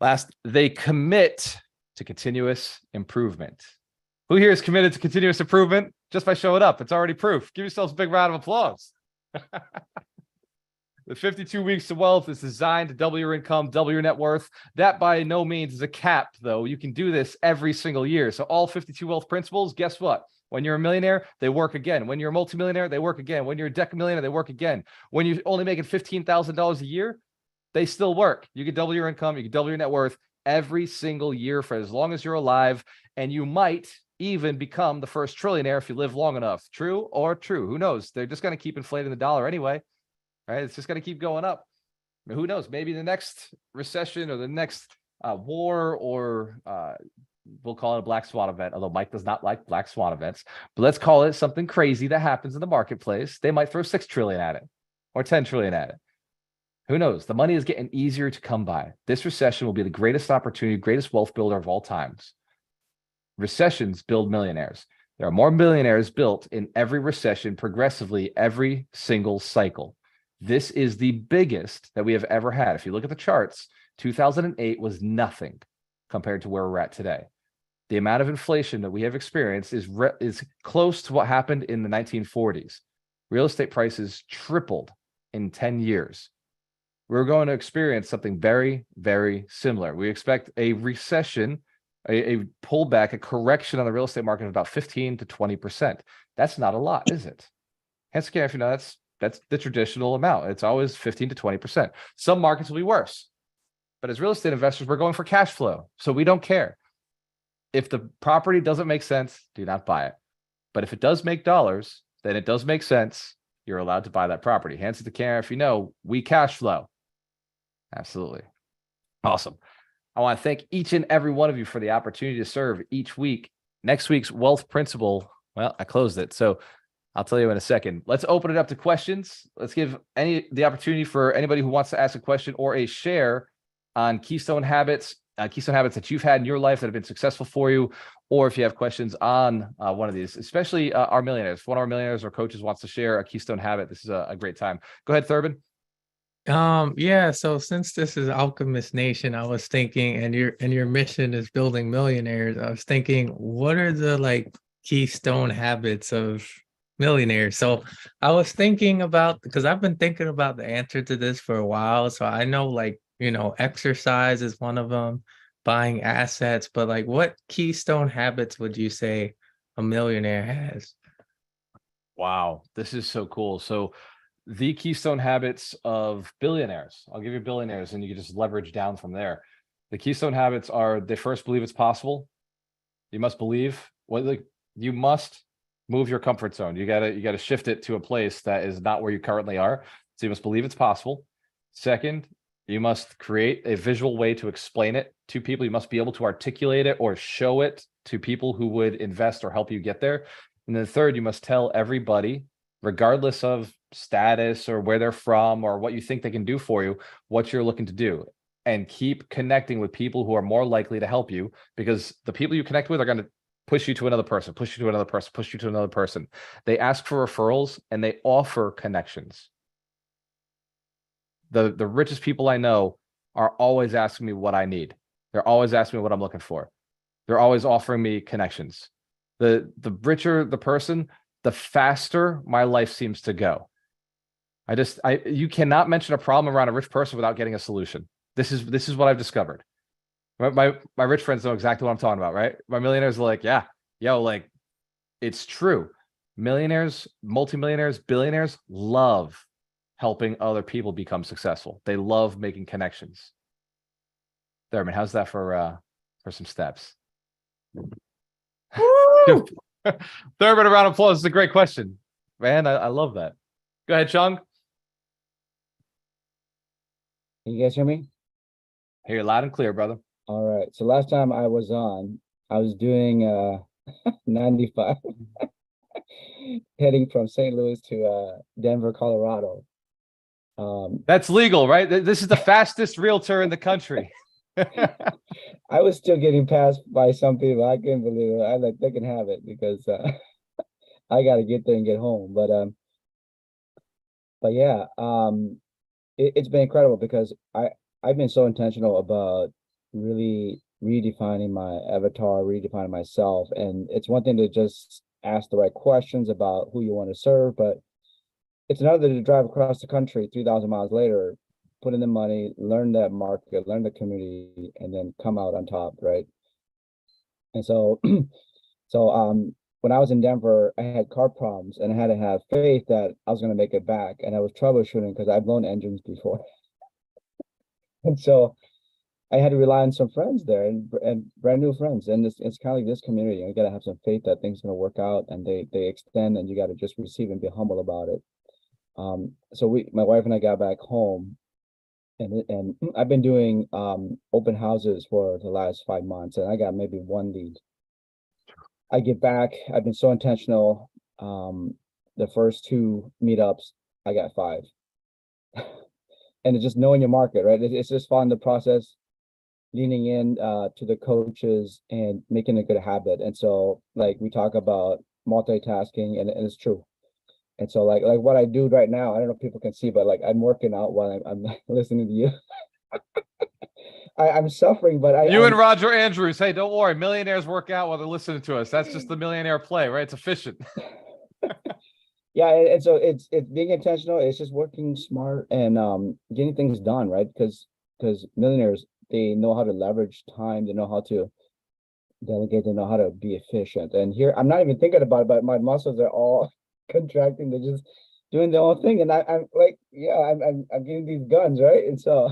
A: Last, they commit to continuous improvement. Who here is committed to continuous improvement? Just by showing up, it's already proof. Give yourselves a big round of applause. The 52 weeks to wealth is designed to double your income, double your net worth. That by no means is a cap, though. You can do this every single year. So all 52 wealth principles, guess what? When you're a millionaire, they work again. When you're a multimillionaire, they work again. When you're a decamillionaire, they work again. When you're only making $15,000 a year, they still work. You can double your income. You can double your net worth every single year for as long as you're alive. And you might even become the first trillionaire if you live long enough. True or true? Who knows? They're just going to keep inflating the dollar anyway. Right? It's just going to keep going up. I mean, who knows? Maybe the next recession or the next war or we'll call it a black swan event, although Mike does not like black swan events. But let's call it something crazy that happens in the marketplace. They might throw 6 trillion at it or 10 trillion at it. Who knows? The money is getting easier to come by. This recession will be the greatest opportunity, greatest wealth builder of all times. Recessions build millionaires. There are more millionaires built in every recession progressively every single cycle. This is the biggest that we have ever had. If you look at the charts, 2008 was nothing compared to where we're at today. The amount of inflation that we have experienced is close to what happened in the 1940s. Real estate prices tripled in 10 years. We're going to experience something very, very similar. We expect a recession, a pullback, a correction on the real estate market of about 15 to 20%. That's not a lot, is it? Hence, if you know, that's the traditional amount. It's always 15 to 20%. Some markets will be worse. But as real estate investors, we're going for cash flow. So we don't care. If the property doesn't make sense, do not buy it. But if it does make dollars, then it does make sense. You're allowed to buy that property. Hands to the camera if you know, we cash flow. Absolutely. Awesome. I want to thank each and every one of you for the opportunity to serve each week. Next week's wealth principle, well, I closed it. So I'll tell you in a second. Let's open it up to questions. Let's give the opportunity for anybody who wants to ask a question or a share on Keystone habits that you've had in your life that have been successful for you, or if you have questions on one of these, especially our millionaires. If one of our millionaires or coaches wants to share a Keystone habit, this is a great time. Go ahead, Thurbin.
C: Yeah, so since this is Alchemist Nation, I was thinking, and your mission is building millionaires, I was thinking, what are the keystone habits of millionaires? So I was thinking about, because I've been thinking about the answer to this for a while. So I know exercise is one of them, buying assets, but what keystone habits would you say a millionaire has?
A: Wow, this is so cool. So the keystone habits of billionaires, I'll give you billionaires and you can just leverage down from there. The keystone habits are: they first believe it's possible. You must believe you must move your comfort zone. You gotta shift it to a place that is not where you currently are. So you must believe it's possible. Second, you must create a visual way to explain it to people. You must be able to articulate it or show it to people who would invest or help you get there. And then third, you must tell everybody, regardless of status or where they're from or what you think they can do for you, what you're looking to do. And keep connecting with people who are more likely to help you, because the people you connect with are going to push you to another person, push you to another person, push you to another person. They ask for referrals and they offer connections. The richest people I know are always asking me what I need. They're always asking me what I'm looking for. They're always offering me connections. The richer the person, the faster my life seems to go. You cannot mention a problem around a rich person without getting a solution. This is what I've discovered. My rich friends know exactly what I'm talking about, right? My millionaires are like, yeah, yo, it's true. Millionaires, multimillionaires, billionaires love helping other people become successful. They love making connections. Thurman, how's that for some steps? Thurman, a round of applause. It's a great question, man. I love that. Go ahead, Chung.
D: Can you guys hear me?
A: Hear you loud and clear, brother.
D: All right. So last time I was on, I was doing 95 heading from St. Louis to Denver, Colorado.
A: That's legal, right? This is the fastest realtor in the country.
D: I was still getting passed by some people. I couldn't believe it. I they can have it because I got to get there and get home. But yeah, it's been incredible because I've been so intentional about really redefining my avatar, redefining myself. And it's one thing to just ask the right questions about who you want to serve, but it's another to drive across the country 3,000 miles later, put in the money, learn that market, learn the community, and then come out on top, right? And so, when I was in Denver, I had car problems and I had to have faith that I was going to make it back. And I was troubleshooting because I've blown engines before. And so I had to rely on some friends there and brand new friends. And it's kind of like this community. You got to have some faith that things going to work out, and they extend, and you got to just receive and be humble about it. So my wife and I got back home, and I've been doing open houses for the last 5 months, and I got maybe one lead. I get back, I've been so intentional. The first 2 meetups, I got 5. And it's just knowing your market, right? It's just following the process, leaning in to the coaches and making a good habit. And so, like, we talk about multitasking, and it's true. And so, like what I do right now, I don't know if people can see, but like I'm working out while I'm listening to you. I'm suffering, but
A: You and Roger Andrews. Hey, don't worry. Millionaires work out while they're listening to us. That's just the millionaire play, right? It's efficient.
D: Yeah, and so it's being intentional. It's just working smart and getting things done, right? Because millionaires, they know how to leverage time. They know how to delegate. They know how to be efficient. And here, I'm not even thinking about it, but my muscles are all contracting. They're just doing their own thing, and I'm like, yeah, I'm getting these guns, right? And so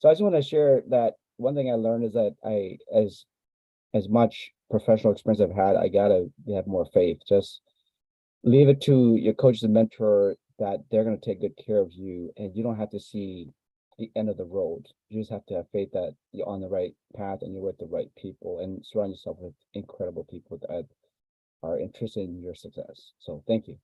D: I just want to share that one thing I learned is that as much professional experience I've had, I gotta have more faith. Just leave it to your coach and mentor that they're going to take good care of you, and you don't have to see the end of the road. You just have to have faith that you're on the right path and you're with the right people, and surround yourself with incredible people that are interested in your success. So thank you.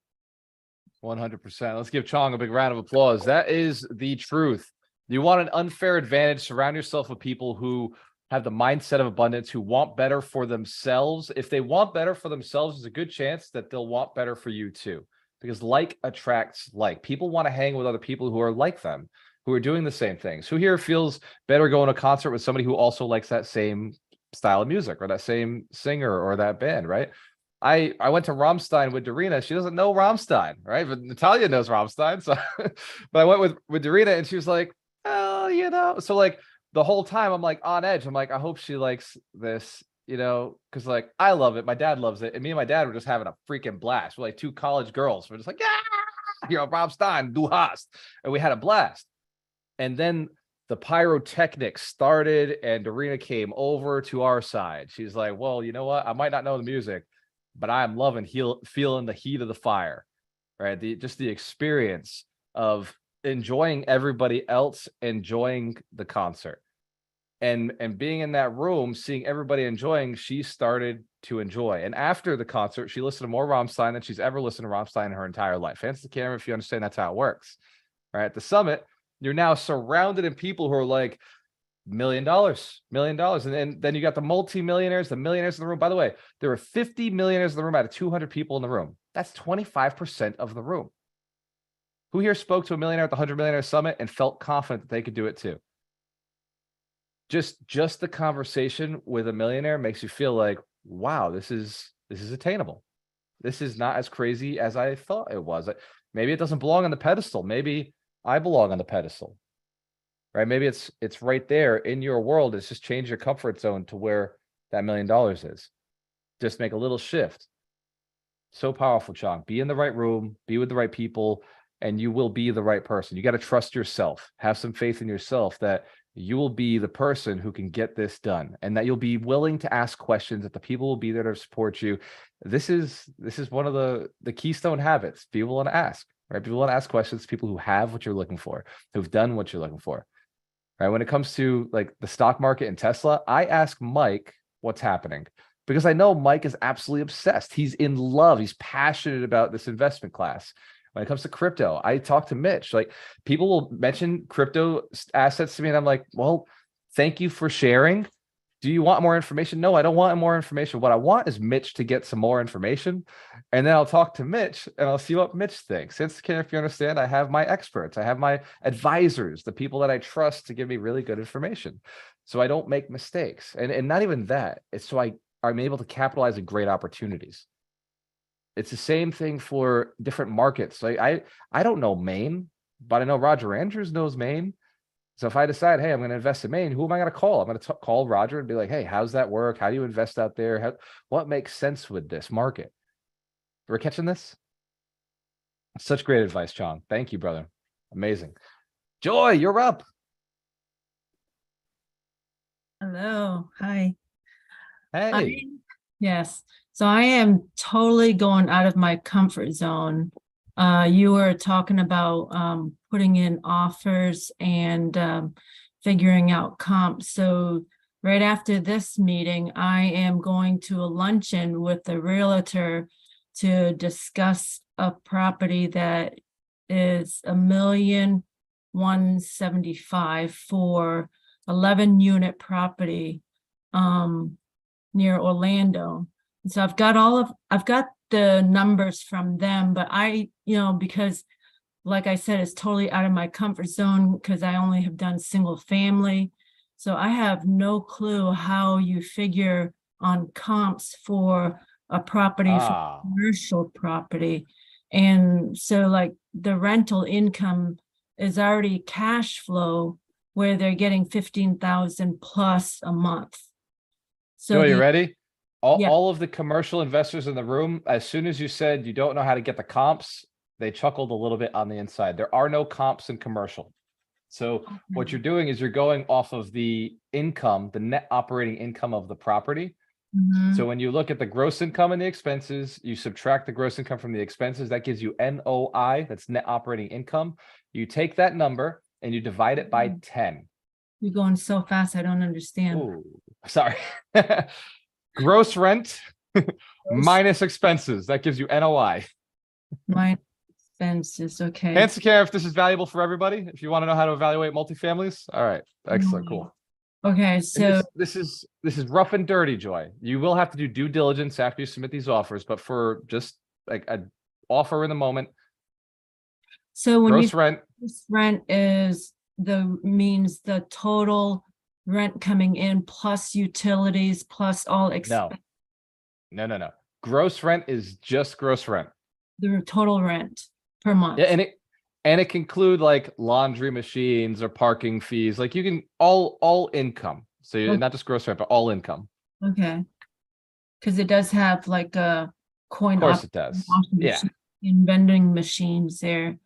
A: 100%. Let's give Chong a big round of applause. That is the truth. You want an unfair advantage, surround yourself with people who have the mindset of abundance, who want better for themselves. If they want better for themselves, there's a good chance that they'll want better for you too, because like attracts like. People want to hang with other people who are like them, who are doing the same things. Who here feels better going to a concert with somebody who also likes that same style of music or that same singer or that band, right? I went to Rammstein with Darina. She doesn't know Rammstein, right? But Natalia knows Rammstein. So, but I went with Darina, and she was like, "Oh, you know." So like the whole time, I'm like on edge. I'm like, I hope she likes this, you know, because like I love it. My dad loves it, and me and my dad were just having a freaking blast. We're like 2 college girls. We're just like, yeah, you know, Rammstein, du hast, and we had a blast. And then the pyrotechnics started, and Darina came over to our side. She's like, "Well, you know what? I might not know the music, but I'm loving feeling the heat of the fire," right? Just the experience of enjoying everybody else enjoying the concert, and being in that room, seeing everybody enjoying. She started to enjoy, and after the concert, she listened to more Rammstein than she's ever listened to Rammstein in her entire life. Answer the camera if you understand that's how it works. All right, at the summit, you're now surrounded in people who are like, $1 million, $1 million. And then you got the multi-millionaires, the millionaires in the room. By the way, there were 50 millionaires in the room out of 200 people in the room. That's 25% of the room. Who here spoke to a millionaire at the 100 Millionaire Summit and felt confident that they could do it too? Just the conversation with a millionaire makes you feel like, wow, this is attainable. This is not as crazy as I thought it was. Maybe it doesn't belong on the pedestal. Maybe I belong on the pedestal. Right? Maybe it's right there in your world. It's just change your comfort zone to where that $1 million is. Just make a little shift. So powerful, Chong. Be in the right room, be with the right people, and you will be the right person. You got to trust yourself. Have some faith in yourself that you will be the person who can get this done, and that you'll be willing to ask questions, that the people will be there to support you. This is one of the keystone habits. People want to ask, right? People want to ask questions, people who have what you're looking for, who've done what you're looking for. Right? When it comes to like the stock market and Tesla, I ask Mike what's happening, because I know Mike is absolutely obsessed. He's in love. He's passionate about this investment class. When it comes to crypto, I talk to Mitch. Like, people will mention crypto assets to me, and I'm like, well, thank you for sharing, Do you want more information? No, I don't want more information. What I want is Mitch to get some more information. And then I'll talk to Mitch and I'll see what Mitch thinks. Instant, if you understand, I have my experts, I have my advisors, the people that I trust to give me really good information. So I don't make mistakes. And not even that. It's so I'm able to capitalize on great opportunities. It's the same thing for different markets. Like I don't know Maine, but I know Roger Andrews knows Maine. So if I decide, hey, I'm going to invest in Maine, who am I going to call? I'm going to call Roger and be like, hey, how's that work? How do you invest out there? What makes sense with this market? We're catching this? Such great advice, John. Thank you, brother. Amazing. Joy, you're up.
E: Hello, hi.
A: Hey.
E: Yes, so I am totally going out of my comfort zone. You were talking about putting in offers and figuring out comps. So right after this meeting, I am going to a luncheon with a realtor to discuss a property that is $1,175,000 for 11-unit property near Orlando. So I've got the numbers from them, but because like I said, it's totally out of my comfort zone because I only have done single family. So I have no clue how you figure on comps for a property, for commercial property. And so like the rental income is already cash flow where they're getting 15,000 plus a month. So
A: Joy, you ready?
E: Yeah.
A: All of the commercial investors in the room, as soon as you said you don't know how to get the comps, they chuckled a little bit on the inside. There are no comps in commercial. So what you're doing is you're going off of the income, the net operating income of the property. So when you look at the gross income and the expenses, you subtract the gross income from the expenses, that gives you NOI, that's net operating income. You take that number and you divide it by 10.
E: You're going so fast, I don't understand.
A: Ooh, sorry. Gross rent minus expenses, that gives you NOI.
E: My expenses, okay.
A: Hands care if this is valuable for everybody. If you want to know how to evaluate multifamilies. All right, excellent, cool.
E: Okay,
A: And
E: so
A: this is rough and dirty, Joy. You will have to do due diligence after you submit these offers, but for just like an offer in the moment,
E: when
A: gross rent.
E: gross rent means the total rent coming in plus utilities plus all expenses.
A: No. Gross rent is just gross rent.
E: The total rent per month.
A: Yeah, and it can include like laundry machines or parking fees. Like you can all income. So you're not just gross rent, but all income.
E: Okay. Because it does have like a coin.
A: Of course it does. Yeah.
E: In vending machines there.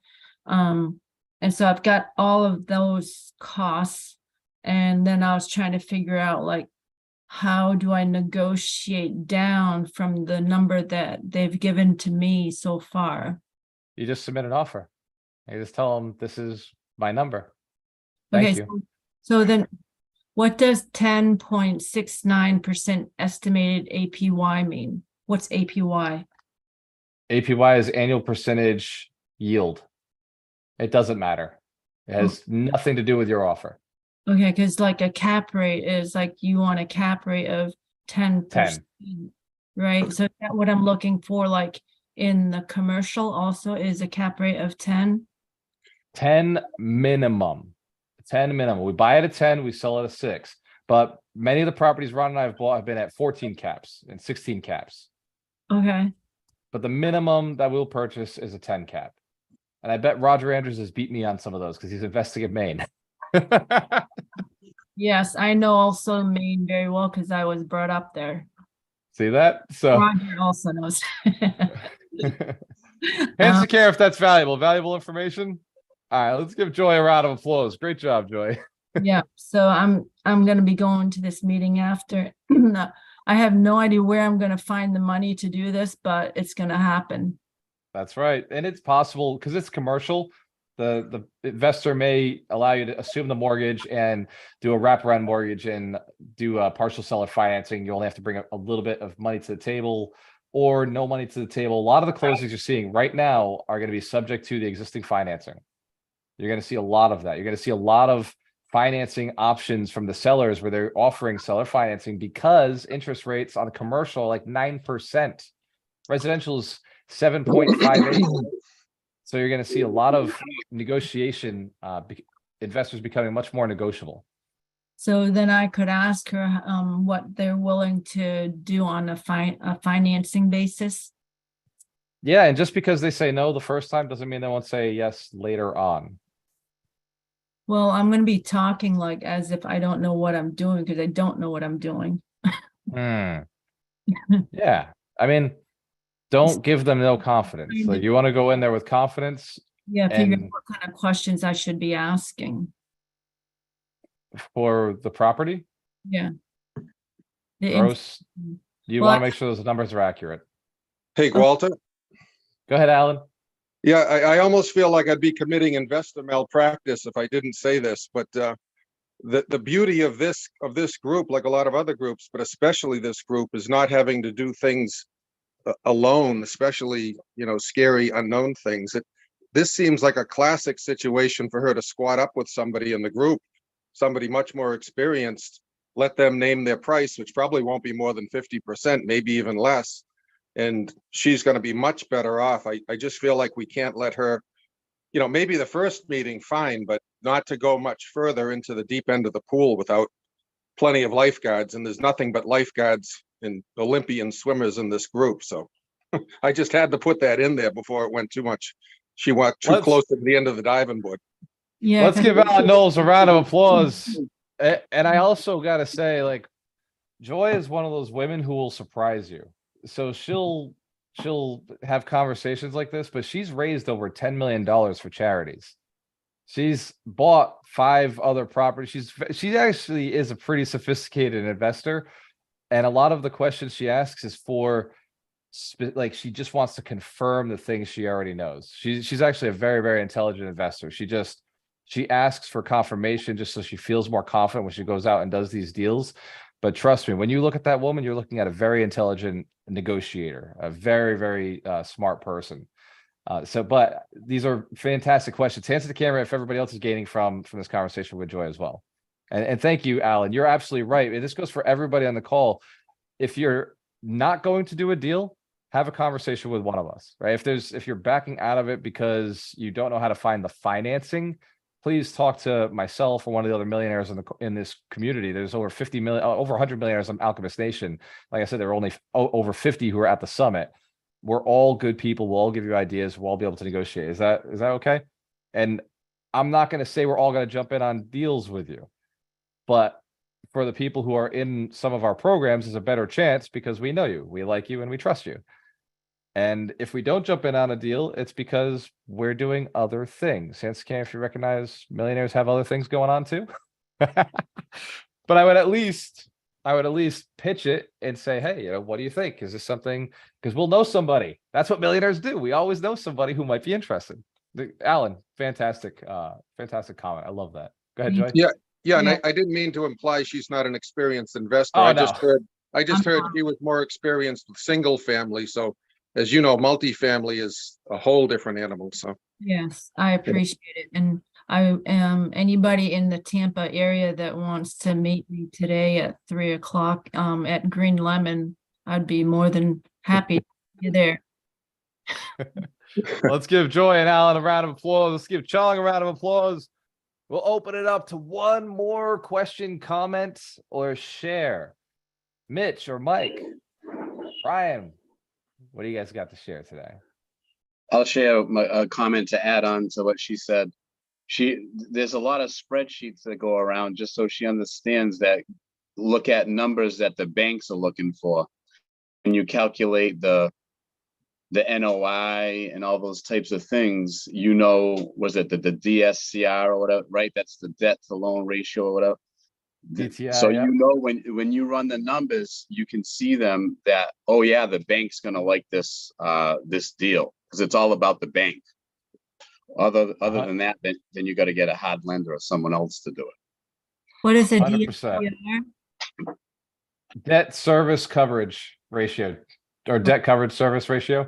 E: And so I've got all of those costs. And then I was trying to figure out like, how do I negotiate down from the number that they've given to me so far?
A: You just submit an offer. You just tell them this is my number. Thank you.
E: So then what does 10.69% estimated APY mean? What's APY?
A: APY is annual percentage yield. It doesn't matter. It has nothing to do with your offer.
E: Okay, because like a cap rate is like you want a cap rate of 10%, right? So that's what I'm looking for, like in the commercial also is a cap rate of 10.
A: 10 minimum. 10 minimum. We buy it at 10, we sell it at 6. But many of the properties Ron and I have bought have been at 14 caps and 16 caps.
E: Okay.
A: But the minimum that we'll purchase is a 10 cap. And I bet Roger Andrews has beat me on some of those because he's investing in Maine.
E: Yes, I know also Maine very well because I was brought up there.
A: See that? So
E: Roger also knows.
A: hands to care if that's valuable information. All right, let's give Joy a round of applause. Great job, Joy.
E: Yeah, so I'm gonna be going to this meeting after. I have no idea where I'm gonna find the money to do this, but it's gonna happen.
A: That's right. And it's possible because it's commercial. The investor may allow you to assume the mortgage and do a wraparound mortgage and do a partial seller financing. You only have to bring a little bit of money to the table or no money to the table. A lot of the closings you're seeing right now are going to be subject to the existing financing. You're going to see a lot of that. You're going to see a lot of financing options from the sellers where they're offering seller financing because interest rates on commercial are like 9%. Residential's 7.58. So you're going to see a lot of negotiation, investors becoming much more negotiable.
E: So then I could ask her what they're willing to do on a financing basis.
A: Yeah, and just because they say no the first time doesn't mean they won't say yes later on.
E: Well, I'm going to be talking like as if I don't know what I'm doing because I don't know what I'm doing.
A: Yeah, I mean, don't give them no confidence. Like you want to go in there with confidence.
E: Yeah, figure out
A: And
E: what kind of questions I should be asking.
A: for the property,
E: Yeah. The
A: gross, you
E: Well,
A: want to make sure those numbers are accurate.
F: Hey, Walter.
A: Go ahead, Alan.
F: Yeah, I almost feel like I'd be committing investor malpractice if I didn't say this, but the beauty of this group, like a lot of other groups, but especially this group, is not having to do things alone, especially, you know, scary unknown things. This seems like a classic situation for her to squat up with somebody in the group, somebody much more experienced, let them name their price, which probably won't be more than 50%, maybe even less. And she's going to be much better off. I just feel like we can't let her, you know, maybe the first meeting, fine, but not to go much further into the deep end of the pool without plenty of lifeguards. And there's nothing but lifeguards and Olympian swimmers in this group. So I just had to put that in there before it went too much. She went too close to the end of the diving board.
E: Yeah.
A: Let's give Alan Knowles a round of applause. And I also got to say, like, Joy is one of those women who will surprise you. So she'll have conversations like this, but she's raised over $10 million for charities. She's bought 5 other properties. She actually is a pretty sophisticated investor. And a lot of the questions she asks is for, like, she just wants to confirm the things she already knows. She's actually a very, very intelligent investor. She asks for confirmation just so she feels more confident when she goes out and does these deals. But trust me, when you look at that woman, you're looking at a very intelligent negotiator, a very, very smart person. But these are fantastic questions. Answer the camera if everybody else is gaining from this conversation with Joy as well. And thank you, Alan. You're absolutely right. And this goes for everybody on the call. If you're not going to do a deal, have a conversation with one of us, right? If you're backing out of it because you don't know how to find the financing, please talk to myself or one of the other millionaires in this community. There's over 50 million, over 100 millionaires in Alchemist Nation. Like I said, there are only over 50 who are at the summit. We're all good people. We'll all give you ideas. We'll all be able to negotiate. Is that okay? And I'm not going to say we're all going to jump in on deals with you, but for the people who are in some of our programs, there's a better chance because we know you, we like you, and we trust you. And if we don't jump in on a deal, it's because we're doing other things. Hence, if you recognize millionaires have other things going on too. But I would at least pitch it and say, hey, you know, what do you think? Is this something? Because we'll know somebody. That's what millionaires do. We always know somebody who might be interested. Alan, fantastic comment. I love that. Go ahead, Joy.
F: Yeah, and I didn't mean to imply she's not an experienced investor.
A: Oh,
F: I just heard she was more experienced with single family. So as you know, multifamily is a whole different animal. So
E: Yes, I appreciate it. And I anybody in the Tampa area that wants to meet me today at 3 o'clock at Green Lemon, I'd be more than happy to be there.
A: Let's give Joy and Alan a round of applause. Let's give Chong a round of applause. We'll open it up to one more question, comment, or share. Mitch or Mike, Brian, what do you guys got to share today?
G: I'll share a comment to add on to what she said. There's a lot of spreadsheets that go around just so she understands that, look at numbers that the banks are looking for. When you calculate the NOI and all those types of things, you know, was it the DSCR or whatever, right? That's the debt to loan ratio or whatever.
A: DTI,
G: So
A: yeah.
G: you know, when you run the numbers, you can see them that, oh yeah, the bank's gonna like this this deal because it's all about the bank. Other than that, then you got to get a hard lender or someone else to do it.
E: What is a
A: 100%.
E: DSCR?
A: Debt service coverage ratio or debt coverage service ratio.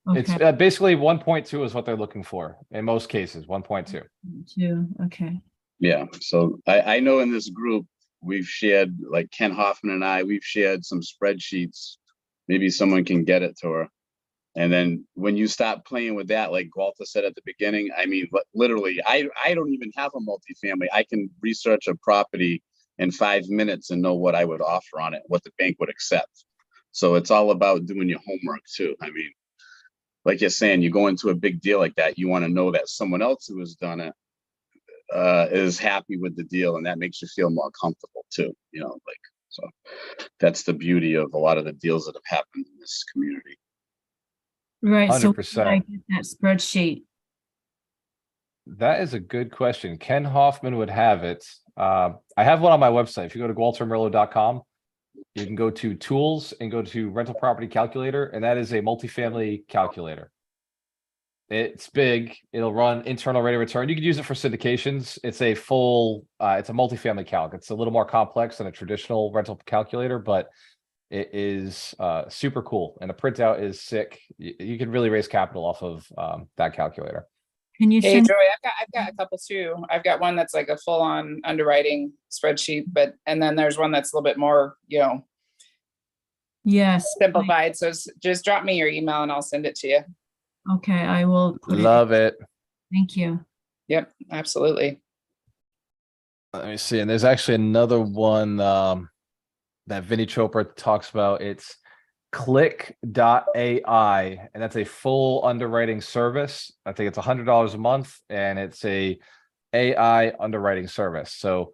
A: It's
E: Okay.
A: basically 1.2 is what they're looking for in most cases. 1.2.
E: Two. Okay.
G: Yeah, so I know in this group, we've shared, like Ken Hoffman and I, we've shared some spreadsheets. Maybe someone can get it to her. And then when you start playing with that, like Walter said at the beginning, I mean, literally, I don't even have a multifamily. I can research a property in 5 minutes and know what I would offer on it, what the bank would accept. So it's all about doing your homework too. I mean, like you're saying, you go into a big deal like that, you want to know that someone else who has done it is happy with the deal, and that makes you feel more comfortable too, you know, like, so that's the beauty of a lot of the deals that have happened in this community.
E: Right, so where did I
A: 100%.
E: get that spreadsheet?
A: That is a good question. Ken Hoffman would have it. I have one on my website. If you go to waltermurillo.com, you can go to tools and go to rental property calculator, and that is a multifamily calculator. It's big. It'll run internal rate of return. You could use it for syndications. It's a full, it's a multifamily calc. It's a little more complex than a traditional rental calculator, but it is super cool. And the printout is sick. You can really raise capital off of that calculator.
E: Can you
H: Hey,
E: send?
H: Joey, I've got a couple too. I've got one that's like a full-on underwriting spreadsheet, and then there's one that's a little bit more,
E: Yes.
H: simplified. So just drop me your email and I'll send it to you.
E: Okay, I will put it.
A: Love it.
E: Thank you.
H: Yep, absolutely.
A: Let me see. And there's actually another one that Vinny Chopra talks about. It's click.ai, and that's a full underwriting service. I think it's $100 a month, and it's a AI underwriting service. So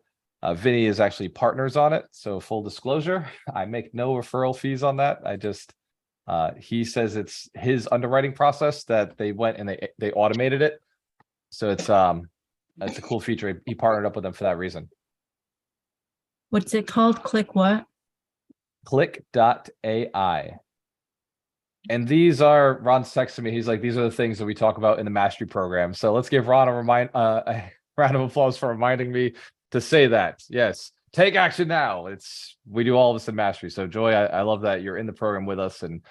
A: Vinny is actually partners on it. So full disclosure, I make no referral fees on that. I just he says it's his underwriting process that they went and they automated it. So it's a cool feature. He partnered up with them for that reason.
E: What's it called? Click what?
A: Click.ai. And these are, Ron's texting me. He's like, these are the things that we talk about in the mastery program. So let's give Ron a round of applause for reminding me to say that. Yes. Take action now. We do all of this in mastery. So Joy, I love that you're in the program with us, and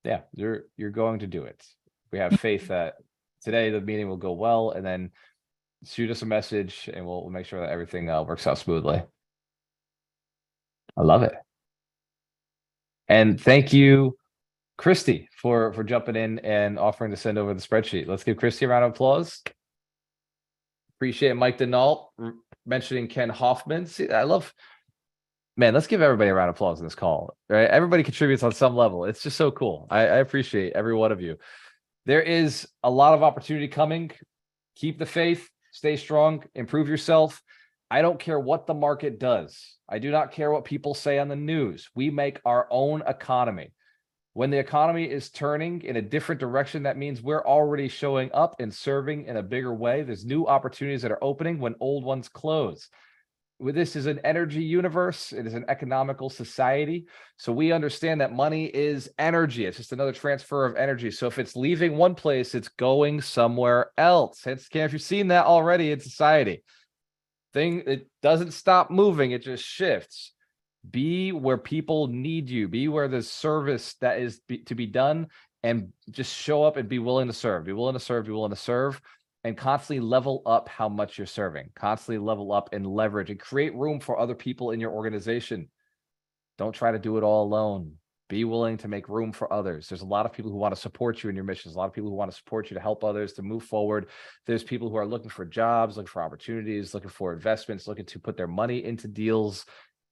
A: yeah, you're going to do it. We have faith that today the meeting will go well, and then shoot us a message and we'll make sure that everything works out smoothly. I love it. And thank you, Christy, for jumping in and offering to send over the spreadsheet. Let's give Christy a round of applause. Appreciate Mike Denault mentioning Ken Hoffman. See, man, let's give everybody a round of applause in this call, right? Everybody contributes on some level. It's just so cool. I appreciate every one of you. There is a lot of opportunity coming. Keep the faith, stay strong, improve yourself. I don't care what the market does. I do not care what people say on the news. We make our own economy. When the economy is turning in a different direction, that means we're already showing up and serving in a bigger way. There's new opportunities that are opening when old ones close. This is an energy universe. It is an economical society. So we understand that money is energy. It's just another transfer of energy. So if it's leaving one place, it's going somewhere else. If you've seen that already in society, it doesn't stop moving. It just shifts. Be where people need you. Be where there's service that is to be done, and just show up and be willing to serve. Be willing to serve. Be willing to serve. And constantly level up how much you're serving. Constantly level up and leverage and create room for other people in your organization. Don't try to do it all alone. Be willing to make room for others. There's a lot of people who want to support you in your missions. A lot of people who want to support you to help others to move forward. There's people who are looking for jobs, looking for opportunities, looking for investments, looking to put their money into deals.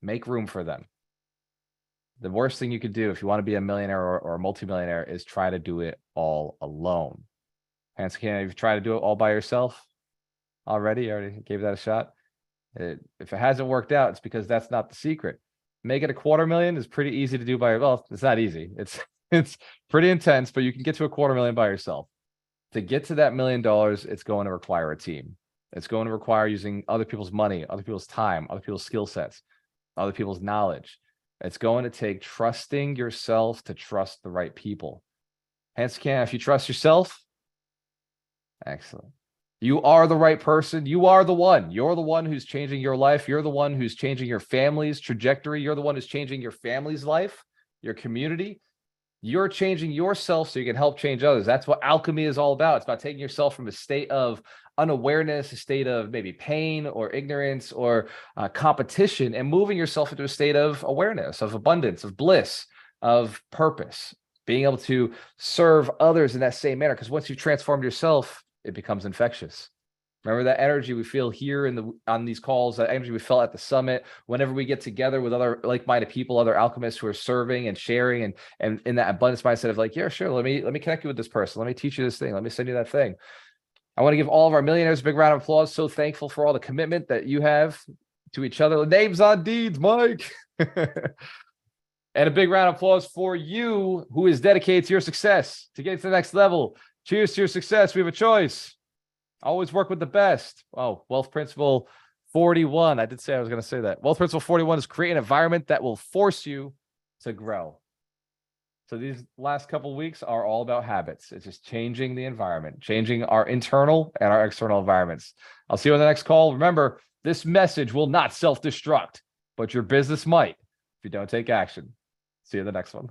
A: Make room for them. The worst thing you could do if you want to be a millionaire or a multimillionaire is try to do it all alone. Hands can you've tried to do it all by yourself already? You already gave that a shot. If it hasn't worked out, it's because that's not the secret. Make it $250,000 is pretty easy to do well, it's not easy. It's pretty intense, but you can get to $250,000 by yourself. To get to that $1 million, it's going to require a team. It's going to require using other people's money, other people's time, other people's skill sets, other people's knowledge. It's going to take trusting yourself to trust the right people. Hence, if you trust yourself, excellent. You are the right person. You are the one. You're the one who's changing your life. You're the one who's changing your family's trajectory. You're the one who's changing your family's life, your community. You're changing yourself so you can help change others. That's what alchemy is all about. It's about taking yourself from a state of unawareness, a state of maybe pain or ignorance or competition, and moving yourself into a state of awareness, of abundance, of bliss, of purpose, being able to serve others in that same manner. Because once you've transformed yourself, it becomes infectious. Remember that energy we feel here on these calls, that energy we felt at the summit, whenever we get together with other like-minded people, other alchemists who are serving and sharing and in that abundance mindset of like, yeah, sure, let me connect you with this person. Let me teach you this thing. Let me send you that thing. I want to give all of our millionaires a big round of applause. So thankful for all the commitment that you have to each other. Names on deeds, Mike. And a big round of applause for you who is dedicated to your success, to get to the next level. Cheers to your success. We have a choice. Always work with the best. Oh, Wealth Principle 41. I did say I was going to say that. Wealth Principle 41 is create an environment that will force you to grow. So these last couple of weeks are all about habits. It's just changing the environment, changing our internal and our external environments. I'll see you on the next call. Remember, this message will not self-destruct, but your business might if you don't take action. See you in the next one.